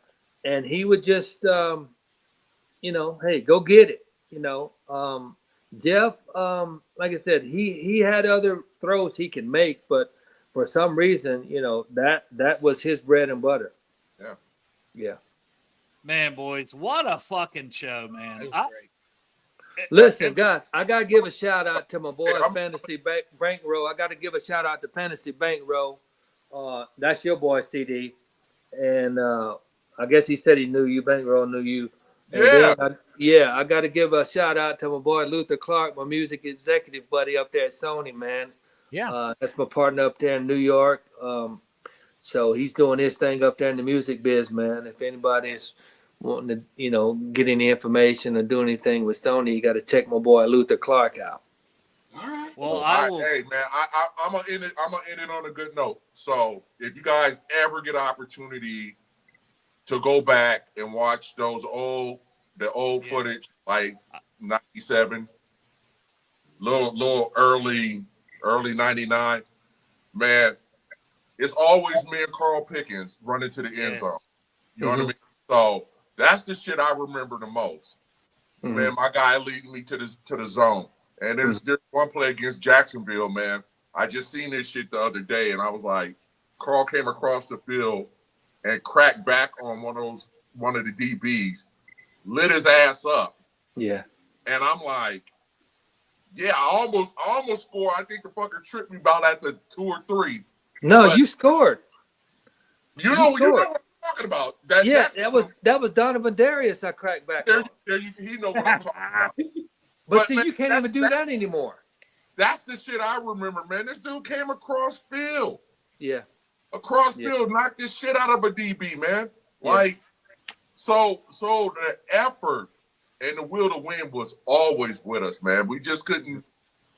And he would just, you know, hey, go get it. You know, Jeff, like I said, he had other throws he can make, but for some reason, you know, that was his bread and butter. Yeah. Yeah. Man, boys, what a fucking show, man. Listen, guys, I got to give a shout out to my boy, Fantasy Bankroll. I got to give a shout out to Fantasy Bankroll. That's your boy, CD. And I guess he said he knew you. Bankroll knew you. Yeah. I got to give a shout out to my boy, Luther Clark, my music executive buddy up there at Sony, man. Yeah. That's my partner up there in New York. So he's doing his thing up there in the music biz, man. If anybody's wanting to, you know, get any information or do anything with Sony, you got to check my boy Luther Clark out. All right. Well, I will. Hey, man, I'm gonna end it on a good note. So if you guys ever get an opportunity to go back and watch the old footage, like 97, little early 99, man, it's always me and Carl Pickens running to the end zone. You know what I mean? So that's the shit I remember the most. Man, my guy leading me to the zone. And there's one play against Jacksonville, man. I just seen this shit the other day, and I was like, Carl came across the field and cracked back on one of the DBs, lit his ass up. Yeah. And I'm like, yeah, I almost scored. I think the fucker tripped me about at the 2 or 3. No, you scored. You know what I'm talking about. That was Donovan Darius I cracked back on. He know what I'm talking about. But see, man, you can't even do that anymore. That's the shit I remember, man. This dude came across field. Yeah. Across field, knocked this shit out of a DB, man. Like, so the effort and the will to win was always with us, man. We just couldn't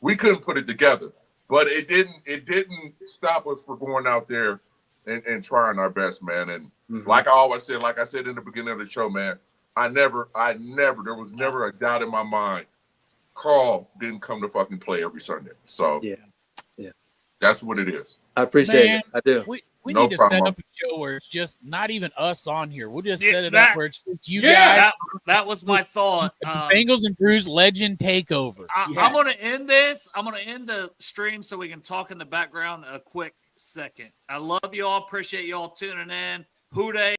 put it together. But it didn't stop us from going out there and trying our best, man. And like I said in the beginning of the show, man, there was never a doubt in my mind Carl didn't come to fucking play every Sunday. So Yeah. that's what it is. I appreciate Man, it. I do. We No need to set problem. up a show where it's just not even us on here. We'll just Yeah, set it up where it's just you Yeah. guys. That was my thought. Bengals and Brews Legend Takeover. I'm Yes. going to end this. I'm going to end the stream so we can talk in the background a quick second. I love you all. Appreciate you all tuning in. Who Dey